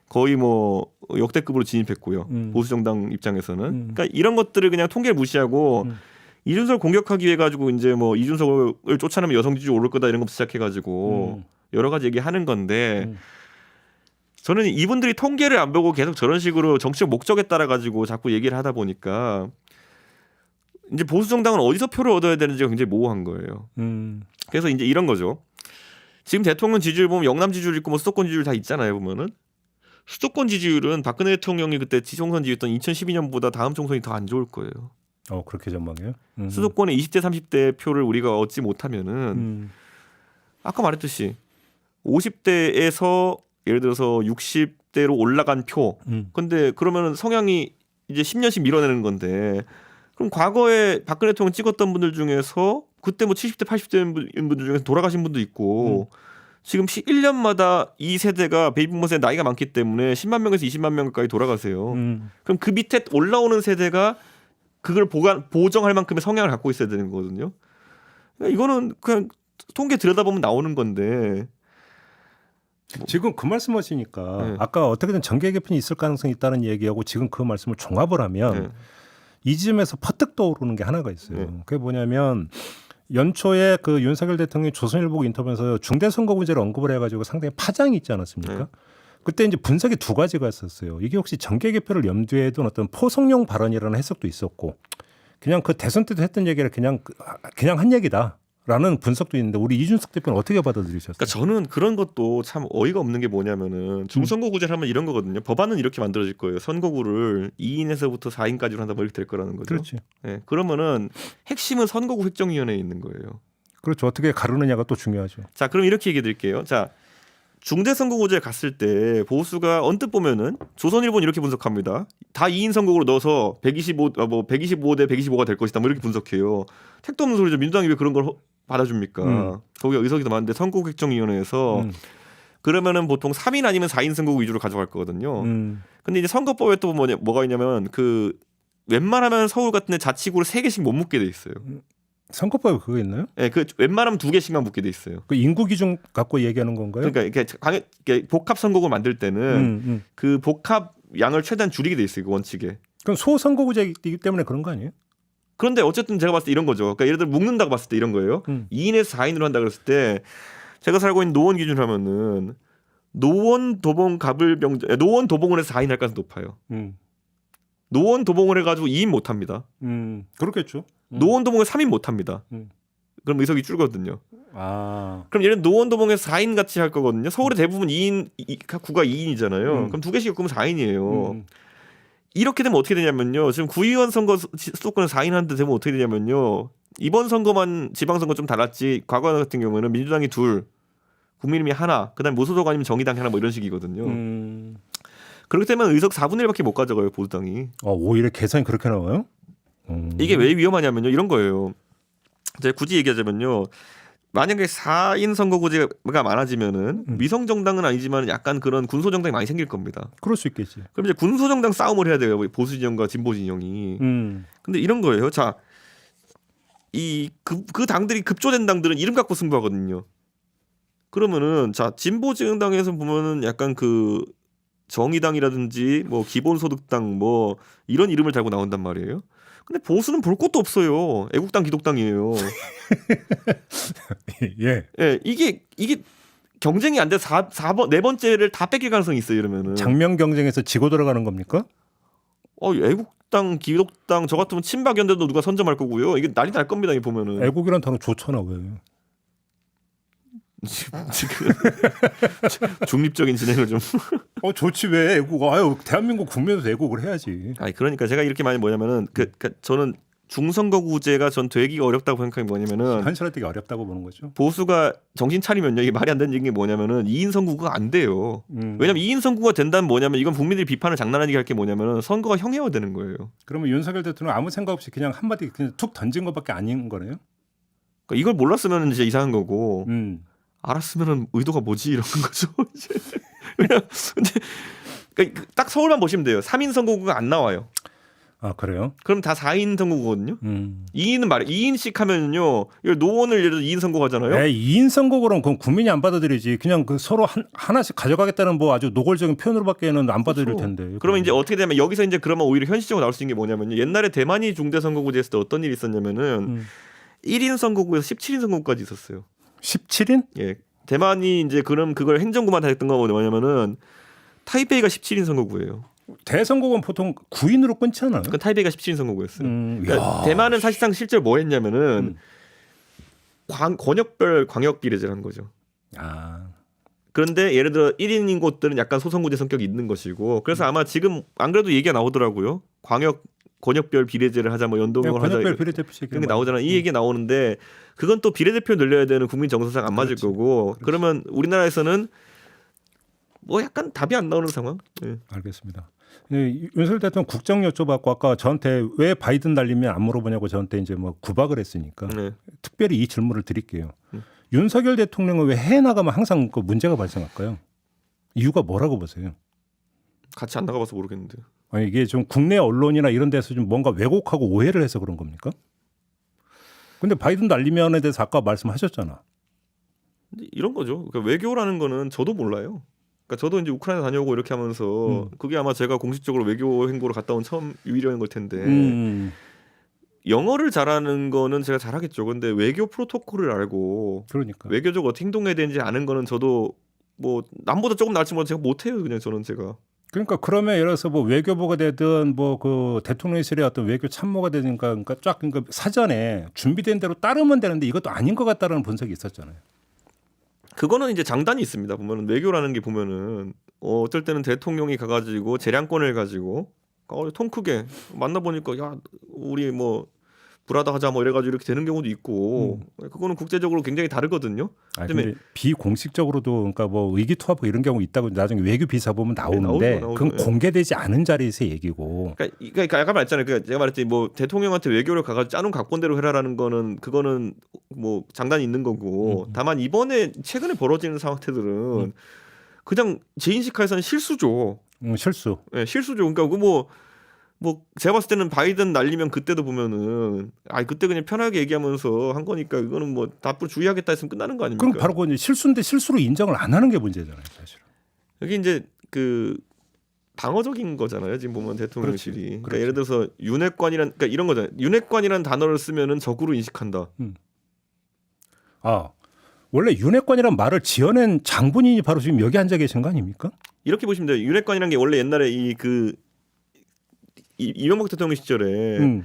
거의 뭐 역대급으로 진입했고요. 보수 정당 입장에서는 그러니까 이런 것들을 그냥 통계를 무시하고 이준석을 공격하기 위해 가지고 이제 뭐 이준석을 쫓아내면 여성 지지율 오를 거다 이런 거 시작해 가지고 여러 가지 얘기하는 건데 저는 이분들이 통계를 안 보고 계속 저런 식으로 정치적 목적에 따라 가지고 자꾸 얘기를 하다 보니까 이제 보수 정당은 어디서 표를 얻어야 되는지가 굉장히 모호한 거예요. 그래서 이제 이런 거죠. 지금 대통령 지지율 보면 영남 지지율 있고 뭐 수도권 지지율 다 있잖아요. 보면은 수도권 지지율은 박근혜 대통령이 그때 총선 지휘했던 2012년보다 다음 총선이 더 안 좋을 거예요. 그렇게 전망해요? 수도권의 20대 30대 표를 우리가 얻지 못하면은 아까 말했듯이 50대에서 예를 들어서 60대로 올라간 표. 근데 그러면은 성향이 이제 10년씩 밀어내는 건데 그럼 과거에 박근혜 대통령 찍었던 분들 중에서 그때 뭐 70대 80대 분들 중에서 돌아가신 분도 있고 지금 1년마다 이 세대가 베이비부모 세대 나이가 많기 때문에 10만 명에서 20만 명 가까이 돌아가세요. 그럼 그 밑에 올라오는 세대가 그걸 보정할 만큼의 성향을 갖고 있어야 되는 거거든요. 그러니까 이거는 그냥 통계 들여다보면 나오는 건데 지금 그 말씀하시니까 네. 아까 어떻게든 정계 개편이 있을 가능성이 있다는 얘기하고 지금 그 말씀을 종합을 하면 이 지점에서 퍼뜩 떠오르는 게 하나가 있어요. 그게 뭐냐면 연초에 그 윤석열 대통령이 조선일보 인터뷰에서 중대선거구제를 언급을 해가지고 상당히 파장이 있지 않았습니까? 그때 이제 분석이 두 가지가 있었어요. 이게 혹시 정계 개편을 염두에 둔 어떤 포석용 발언이라는 해석도 있었고, 그냥 그 대선 때도 했던 얘기를 그냥 한 얘기다라는 분석도 있는데 우리 이준석 대표는 어떻게 받아들이셨어요? 그러니까 저는 그런 것도 참 어이가 없는 게 뭐냐면은 중선거구제를 하면 이런 거거든요. 법안은 이렇게 만들어질 거예요. 선거구를 2인에서부터 4인까지로 한다 뭐 이렇게 될 거라는 거죠. 그렇지. 네, 그러면은 핵심은 선거구 획정위원회에 있는 거예요. 그렇죠. 어떻게 가르느냐가 또 중요하죠. 자, 그럼 이렇게 얘기해 드릴게요. 자, 중대선거구제에 갔을 때 보수가 언뜻 보면은 조선일보는 이렇게 분석합니다. 다 2인 선거구로 넣어서 125대 125가 될 것이다. 뭐 이렇게 분석해요. 택도 없는 소리죠. 민주당이 왜 그런 걸 받아줍니까? 거기가 의석이 더 많은데 선거구 획정위원회에서 그러면은 보통 3인 아니면 4인 선거구 위주로 가져갈 거거든요. 근데 이제 선거법에 또 뭐가 있냐면 그 웬만하면 서울 같은 데 자치구를 3개씩 못 묻게 돼 있어요. 선거법에 그거 있나요? 네, 그 웬만하면 2개씩만 묻게 돼 있어요. 그 인구 기준 갖고 얘기하는 건가요? 그러니까 이렇게 복합 선거구 만들 때는 그 복합 양을 최대한 줄이게 돼 있어요. 그 원칙에. 그럼 소선거구제이기 때문에 그런 거 아니에요? 그런데 어쨌든 제가 봤을 때 이런 거죠. 그러니까 예를 들어 묶는다고 봤을 때 이런 거예요. 2인에서 4인으로 한다 그랬을 때 제가 살고 있는 노원 기준으로 하면은 노원 도봉 노원 도봉을 해서 4인 할 가능성이 높아요. 노원 도봉을 해가지고 2인 못 합니다. 그렇겠죠. 노원 도봉에 3인 못 합니다. 그럼 의석이 줄거든요. 아. 그럼 얘는 노원 도봉에서 4인 같이 할 거거든요. 서울에 대부분 2인 구가 2인이잖아요. 그럼 2개씩 엮으면 4인이에요. 이렇게 되면 어떻게 되냐면요. 지금 구의원 선거 수도권에 4인 하는데 되면 어떻게 되냐면요. 이번 선거만 지방선거 좀 달랐지 과거 같은 경우에는 민주당이 2, 국민의힘이 1, 그다음에 무소속 아니면 정의당 1 뭐 이런 식이거든요. 그렇기 때문에 의석 4분의 1밖에 못 가져가요 보수당이. 오히려 계산이 그렇게 나와요? 이게 왜 위험하냐면요. 이런 거예요. 제가 굳이 얘기하자면요. 만약에 4인 선거구제가 많아지면은 위성 정당은 아니지만 약간 그런 군소 정당이 많이 생길 겁니다. 그럴 수 있겠지. 그럼 이제 군소 정당 싸움을 해야 돼요. 보수 진영과 진보 진영이. 근데 이런 거예요. 자, 이 그 당들이 급조된 당들은 이름 갖고 승부하거든요. 그러면은 자, 진보 정당에서 보면은 약간 그 정의당이라든지 뭐 기본소득당 뭐 이런 이름을 달고 나온단 말이에요. 근데 보수는 볼 것도 없어요. 애국당, 기독당이에요. 예. 예, 이게 경쟁이 안 돼. 4번 네 번째를 다 뺏길 가능성이 있어요. 이러면은. 장명 경쟁에서 지고 들어가는 겁니까? 애국당, 기독당 저 같으면 친박연대도 누가 선점할 거고요. 이게 난리 날 겁니다. 이 보면은. 애국이란 단어 좋잖아 왜? 지금 중립적인 진행을 좀. 좋지 왜 애국? 아유 대한민국 국민에서 애국을 해야지. 아니 그러니까 제가 이렇게 많이 뭐냐면은 저는 중선거구제가 전 되기가 어렵다고 생각한 게 뭐냐면은 현실화되기 어렵다고 보는 거죠. 보수가 정신 차리면요 이게 말이 안 되는 게 뭐냐면은 2인 선거구가 안 돼요. 왜냐면 2인 선거구가 된다면 뭐냐면 이건 국민들이 비판을 장난아니게 할 게 뭐냐면은 선거가 형해화되는 거예요. 그러면 윤석열 대통령 아무 생각 없이 그냥 한마디 그냥 툭 던진 것밖에 아닌 거네요. 그러니까 이걸 몰랐으면 이제 이상한 거고 알았으면은 의도가 뭐지 이런 거죠. 이제. 근데 그러니까 딱 서울만 보시면 돼요. 3인 선거구가 안 나와요. 아 그래요? 그럼 다 4인 선거구거든요. 2인은 말이에요. 2인씩 하면요. 이걸 노원을 예를 들어 2인 선거 하잖아요. 2인 선거구는 그건 국민이 안 받아들이지. 그냥 그 서로 하나씩 가져가겠다는 뭐 아주 노골적인 표현으로밖에는 안 받아들일 텐데. 그러면 이제 어떻게 되면 여기서 이제 그러면 오히려 현실적으로 나올 수 있는 게 뭐냐면요. 옛날에 대만이 중대 선거구제 했을 때 어떤 일이 있었냐면은 1인 선거구에서 17인 선거구까지 있었어요. 17인? 예. 대만이 이제 그걸 행정구만 다 했던 거 뭐냐면은 타이베이가 17인 선거구예요. 대선거구는 보통 9인으로 끊잖아요. 그 타이베이가 17인 선거구였어요. 그러니까 대만은 사실상 실제로 뭐 했냐면은 권역별 광역 비례제를 한 거죠. 아. 그런데 예를 들어 1인인 곳들은 약간 소선구제 성격이 있는 것이고 그래서 아마 지금 안 그래도 얘기가 나오더라고요. 권역별 비례제를 하자 뭐 연동을 하자 권역별 비례대표 이런 게 나오잖아. 이 얘기 나오는데 그건 또 비례대표 늘려야 되는 국민 정서상 안 맞을 거고 그러면 우리나라에서는 뭐 약간 답이 안 나오는 상황. 네. 알겠습니다. 윤석열 대통령 국정 여쭤봤고 아까 저한테 왜 바이든 날리면 안 물어보냐고 저한테 이제 뭐 구박을 했으니까 특별히 이 질문을 드릴게요. 윤석열 대통령은 왜 해외 나가면 항상 그 문제가 발생할까요? 이유가 뭐라고 보세요? 같이 안 나가봐서 모르겠는데. 아니 이게 좀 국내 언론이나 이런 데서 좀 뭔가 왜곡하고 오해를 해서 그런 겁니까? 근데 바이든 날리면에 대해서 아까 말씀하셨잖아. 이런 거죠. 그러니까 외교라는 거는 저도 몰라요. 그러니까 저도 이제 우크라이나 다녀오고 이렇게 하면서 그게 아마 제가 공식적으로 외교 행보를 갔다 온 처음 유일한 걸 텐데 영어를 잘하는 거는 제가 잘하겠죠. 근데 외교 프로토콜을 알고 그러니까 외교적으로 어떻게 행동해야 되는지 아는 거는 저도 뭐 남보다 조금 나을지 몰라도 제가 못해요. 그냥 저는 제가. 그러니까 그러면 예를 들어서 뭐 외교부가 되든 뭐 그 대통령실의 어떤 외교 참모가 되든가 그러니까 쫙 그러니까 사전에 준비된 대로 따르면 되는데 이것도 아닌 것 같다라는 분석이 있었잖아요. 그거는 이제 장단이 있습니다. 보면은 외교라는 게 보면은 어떨 때는 대통령이 가가지고 재량권을 가지고 통 크게 만나 보니까 야 우리 뭐 브라더 하자 뭐 이래가지고 이렇게 되는 경우도 있고 그거는 국제적으로 굉장히 다르거든요. 근데 비공식적으로도 그러니까 뭐 의기투합 이런 경우 있다고 나중에 외교 비사 보면 나오는데 나오죠. 그건 공개되지 않은 자리에서 얘기고. 그러니까 아까 말했잖아요. 그러니까 제가 말했지 뭐 대통령한테 외교를 가가지고 짜놓은 각본대로 해라라는 거는 그거는 뭐 장단이 있는 거고 다만 이번에 최근에 벌어지는 상황들은 그냥 제 인식하에서는 실수죠. 실수. 네, 실수죠. 그러니까 뭐 제가 봤을 때는 바이든 날리면 그때도 보면은 그때 그냥 편하게 얘기하면서 한 거니까 이거는 뭐 앞으로 주의하겠다 했으면 끝나는 거 아닙니까? 그럼 바로 그건 실수인데 실수로 인정을 안 하는 게 문제잖아요, 사실. 여기 이제 그 방어적인 거잖아요. 지금 보면 대통령실이. 그렇지. 그러니까 예를 들어서 그러니까 이런 거잖아요. 윤핵관이라는 단어를 쓰면은 적으로 인식한다. 원래 윤핵관이란 말을 지어낸 장본인이 바로 지금 여기 앉아 계신 거 아닙니까? 이렇게 보시면 돼요. 윤핵관이라는 게 원래 옛날에 이명박 대통령 시절에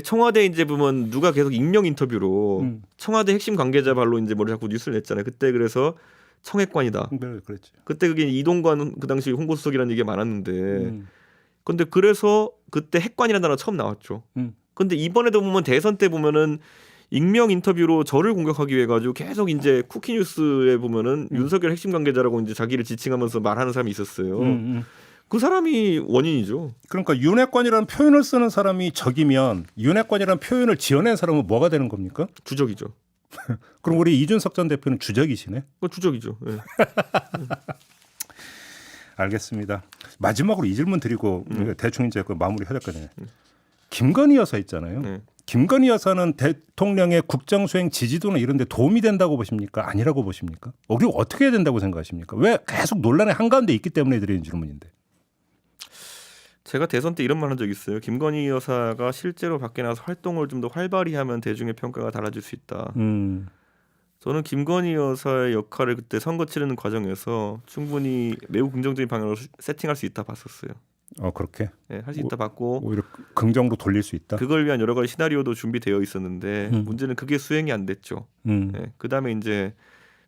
청와대 이제 보면 누가 계속 익명 인터뷰로 청와대 핵심 관계자 발로 이제 뭘 자꾸 뉴스를 냈잖아요. 그때 그래서 청핵관이다. 그랬죠. 그때 그게 이동관 그 당시 홍보수석이라는 얘기가 많았는데, 근데 그래서 그때 핵관이라는 단어가 처음 나왔죠. 근데 이번에도 보면 대선 때 보면은 익명 인터뷰로 저를 공격하기 위해 가지고 계속 이제 쿠키뉴스에 보면은 윤석열 핵심 관계자라고 이제 자기를 지칭하면서 말하는 사람이 있었어요. 그 사람이 원인이죠. 그러니까 윤핵관이라는 표현을 쓰는 사람이 적이면 윤핵관이라는 표현을 지어낸 사람은 뭐가 되는 겁니까? 주적이죠. 그럼 우리 이준석 전 대표는 주적이시네. 주적이죠. 네. 알겠습니다. 마지막으로 이 질문 드리고 대충 이제 그 마무리 해야 될 거네요. 김건희 여사 있잖아요. 네. 김건희 여사는 대통령의 국정수행 지지도나 이런 데 도움이 된다고 보십니까? 아니라고 보십니까? 그리고 어떻게 해야 된다고 생각하십니까? 왜 계속 논란의 한가운데 있기 때문에 드리는 질문인데. 제가 대선 때 이런 말 한 적 있어요. 김건희 여사가 실제로 밖에 나가서 활동을 좀 더 활발히 하면 대중의 평가가 달라질 수 있다. 저는 김건희 여사의 역할을 그때 선거 치르는 과정에서 충분히 매우 긍정적인 방향으로 세팅할 수 있다 봤었어요. 그렇게? 네, 할 수 있다 봤고 오히려 긍정으로 돌릴 수 있다? 그걸 위한 여러 가지 시나리오도 준비되어 있었는데 문제는 그게 수행이 안 됐죠. 네, 그다음에 이제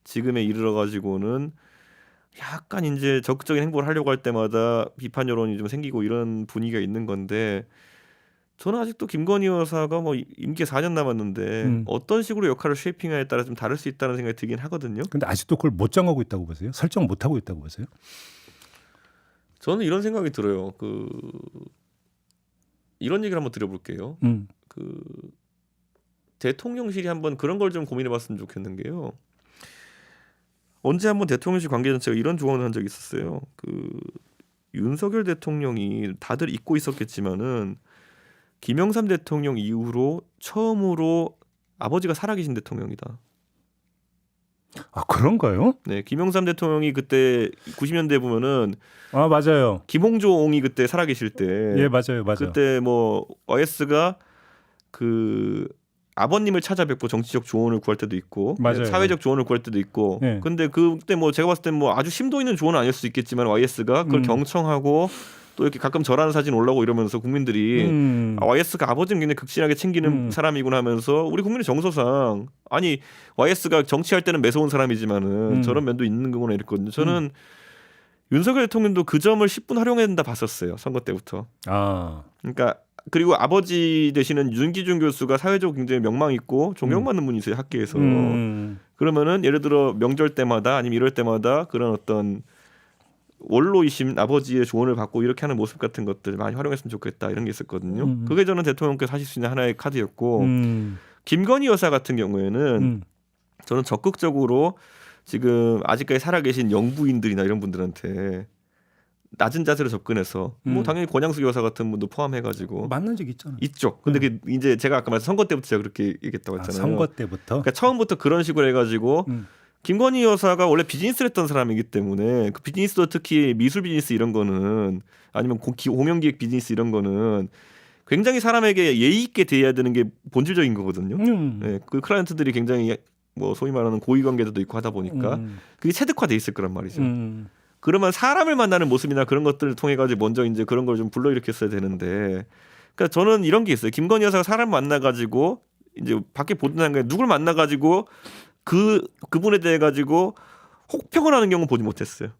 지금에 이르러 가지고는 약간 이제 적극적인 행보를 하려고 할 때마다 비판 여론이 좀 생기고 이런 분위기가 있는 건데 저는 아직도 김건희 여사가 뭐 임기 4년 남았는데 어떤 식으로 역할을 쉐이핑하에 따라 좀 다를 수 있다는 생각이 들긴 하거든요. 근데 아직도 그걸 못 정하고 있다고 보세요? 설정 못 하고 있다고 보세요? 저는 이런 생각이 들어요. 이런 얘기를 한번 드려볼게요. 대통령실이 한번 그런 걸 좀 고민해봤으면 좋겠는 게요. 언제 한번 대통령실 관계자는 제가 이런 조언을 한 적이 있었어요. 윤석열 대통령이 다들 잊고 있었겠지만은 김영삼 대통령 이후로 처음으로 아버지가 살아계신 대통령이다. 아 그런가요? 네, 김영삼 대통령이 그때 90년대 보면은 맞아요. 김홍조옹이 그때 살아계실 때, 예 맞아요. 그때 뭐 YS가 아버님을 찾아뵙고 정치적 조언을 구할 때도 있고, 맞아요. 사회적 조언을 구할 때도 있고. 예. 근데 그때 뭐 제가 봤을 때 뭐 아주 심도 있는 조언은 아닐 수 있겠지만 YS가 그걸 경청하고 또 이렇게 가끔 절하는 사진 올라오고 이러면서 국민들이 YS가 아버지는 굉장히 극진하게 챙기는 사람이구나 하면서 우리 국민의 정서상 아니 YS가 정치할 때는 매서운 사람이지만은 저런 면도 있는 거구나 이랬거든요. 저는 윤석열 대통령도 그 점을 10분 활용해야 된다 봤었어요. 선거 때부터. 그러니까 그리고 아버지 되시는 윤기준 교수가 사회적으로 굉장히 명망 있고 존경받는 분이세요 학계에서. 그러면은 예를 들어 명절 때마다 아니면 이럴 때마다 그런 어떤 원로이신 아버지의 조언을 받고 이렇게 하는 모습 같은 것들 많이 활용했으면 좋겠다 이런 게 있었거든요. 그게 저는 대통령께서 하실 수 있는 하나의 카드였고 김건희 여사 같은 경우에는 저는 적극적으로 지금 아직까지 살아계신 영부인들이나 이런 분들한테 낮은 자세로 접근해서 뭐 당연히 권양숙 여사 같은 분도 포함해가지고 만난 적 있잖아요. 있죠. 근데 그게 이제 제가 아까 말씀 선거 때부터 제가 그렇게 얘기했다고 했잖아요. 선거 때부터. 그러니까 처음부터 그런 식으로 해가지고 김건희 여사가 원래 비즈니스를 했던 사람이기 때문에 그 비즈니스도 특히 미술 비즈니스 이런 거는 아니면 공연기획 비즈니스 이런 거는 굉장히 사람에게 예의 있게 대해야 되는 게 본질적인 거거든요. 네, 그 클라이언트들이 굉장히 뭐 소위 말하는 고위 관계자도 있고 하다 보니까 그게 체득화돼 있을 거란 말이죠. 그러면 사람을 만나는 모습이나 그런 것들을 통해 가지고 먼저 이제 그런 걸 좀 불러일으켰어야 되는데, 그러니까 저는 이런 게 있어요. 김건희 여사가 사람 만나 가지고 이제 밖에 보던 게 누굴 만나 가지고 그분에 대해 가지고 혹평을 하는 경우 보지 못했어요.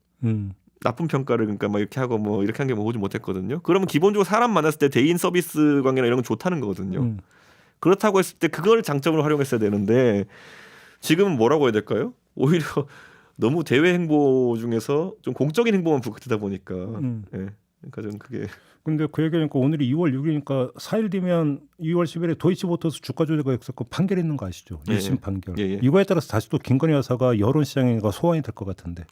나쁜 평가를 그러니까 막 이렇게 하고 뭐 이렇게 한 게 보지 못했거든요. 그러면 기본적으로 사람 만났을 때 대인 서비스 관계나 이런 건 좋다는 거거든요. 그렇다고 했을 때 그걸 장점으로 활용했어야 되는데 지금은 뭐라고 해야 될까요? 오히려 너무 대외 행보 중에서 좀 공적인 행보만 부각되다 보니까 예. 그러니까 좀 그게 근데 그 얘기하니까 오늘이 2월 6일이니까 4일 뒤면 2월 10일에 도이치모터스 주가 조작가 있었고 판결 있는 거 아시죠? 1심 판결. 이거에 따라서 다시 또 김건희 여사가 여론시장인가 소환이 될 것 같은데.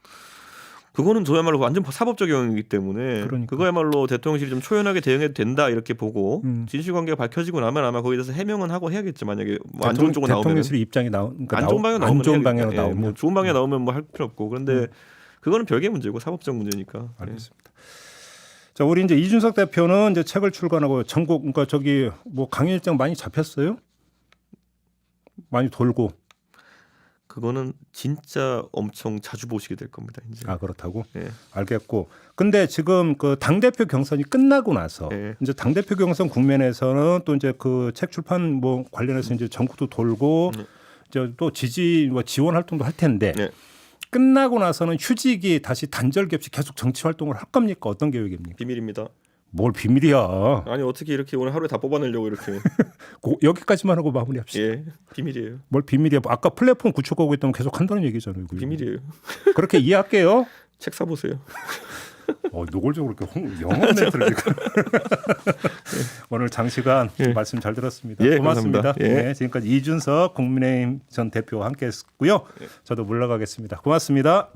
그거는 저야말로 완전 사법적 영역이기 때문에 그러니까. 그거야말로 대통령실이 좀 초연하게 대응해도 된다 이렇게 보고 진실관계가 밝혀지고 나면 아마 거기에 대해서 해명은 하고 해야겠죠. 만약에 뭐 안 좋은 쪽으로 나오면 대통령실의 입장이 그러니까 안 좋은 방향 나오면 안 좋은 방향으로 나오면 뭐 좋은 방향 나오면 뭐 할 필요 없고 그런데 그거는 별개 문제고 사법적 문제니까. 알겠습니다. 자, 우리 이제 이준석 대표는 이제 책을 출간하고 전국 그러니까 저기 뭐 강의 일정 많이 잡혔어요? 많이 돌고. 그거는 진짜 엄청 자주 보시게 될 겁니다. 이제. 그렇다고? 네. 알겠고. 근데 지금 그 당대표 경선이 끝나고 나서 이제 당대표 경선 국면에서는 또 이제 그 책 출판 뭐 관련해서 이제 전국도 돌고 이제 또 지지 뭐 지원 활동도 할 텐데 끝나고 나서는 휴직이 다시 단절기 없이 계속 정치 활동을 할 겁니까? 어떤 계획입니까? 비밀입니다. 뭘 비밀이야. 아니 어떻게 이렇게 오늘 하루에 다 뽑아내려고 이렇게. 여기까지만 하고 마무리합시다. 예, 비밀이에요. 뭘 비밀이야. 아까 플랫폼 구축하고 있다면 계속 한다는 얘기잖아요. 그거. 비밀이에요. 그렇게 이해할게요. 책 사보세요. 노골적으로 이렇게 영혼 멘트를 지금. 오늘 장시간 예. 말씀 잘 들었습니다. 예, 고맙습니다. 감사합니다. 예. 네, 지금까지 이준석 국민의힘 전 대표와 함께했고요. 저도 물러가겠습니다. 고맙습니다.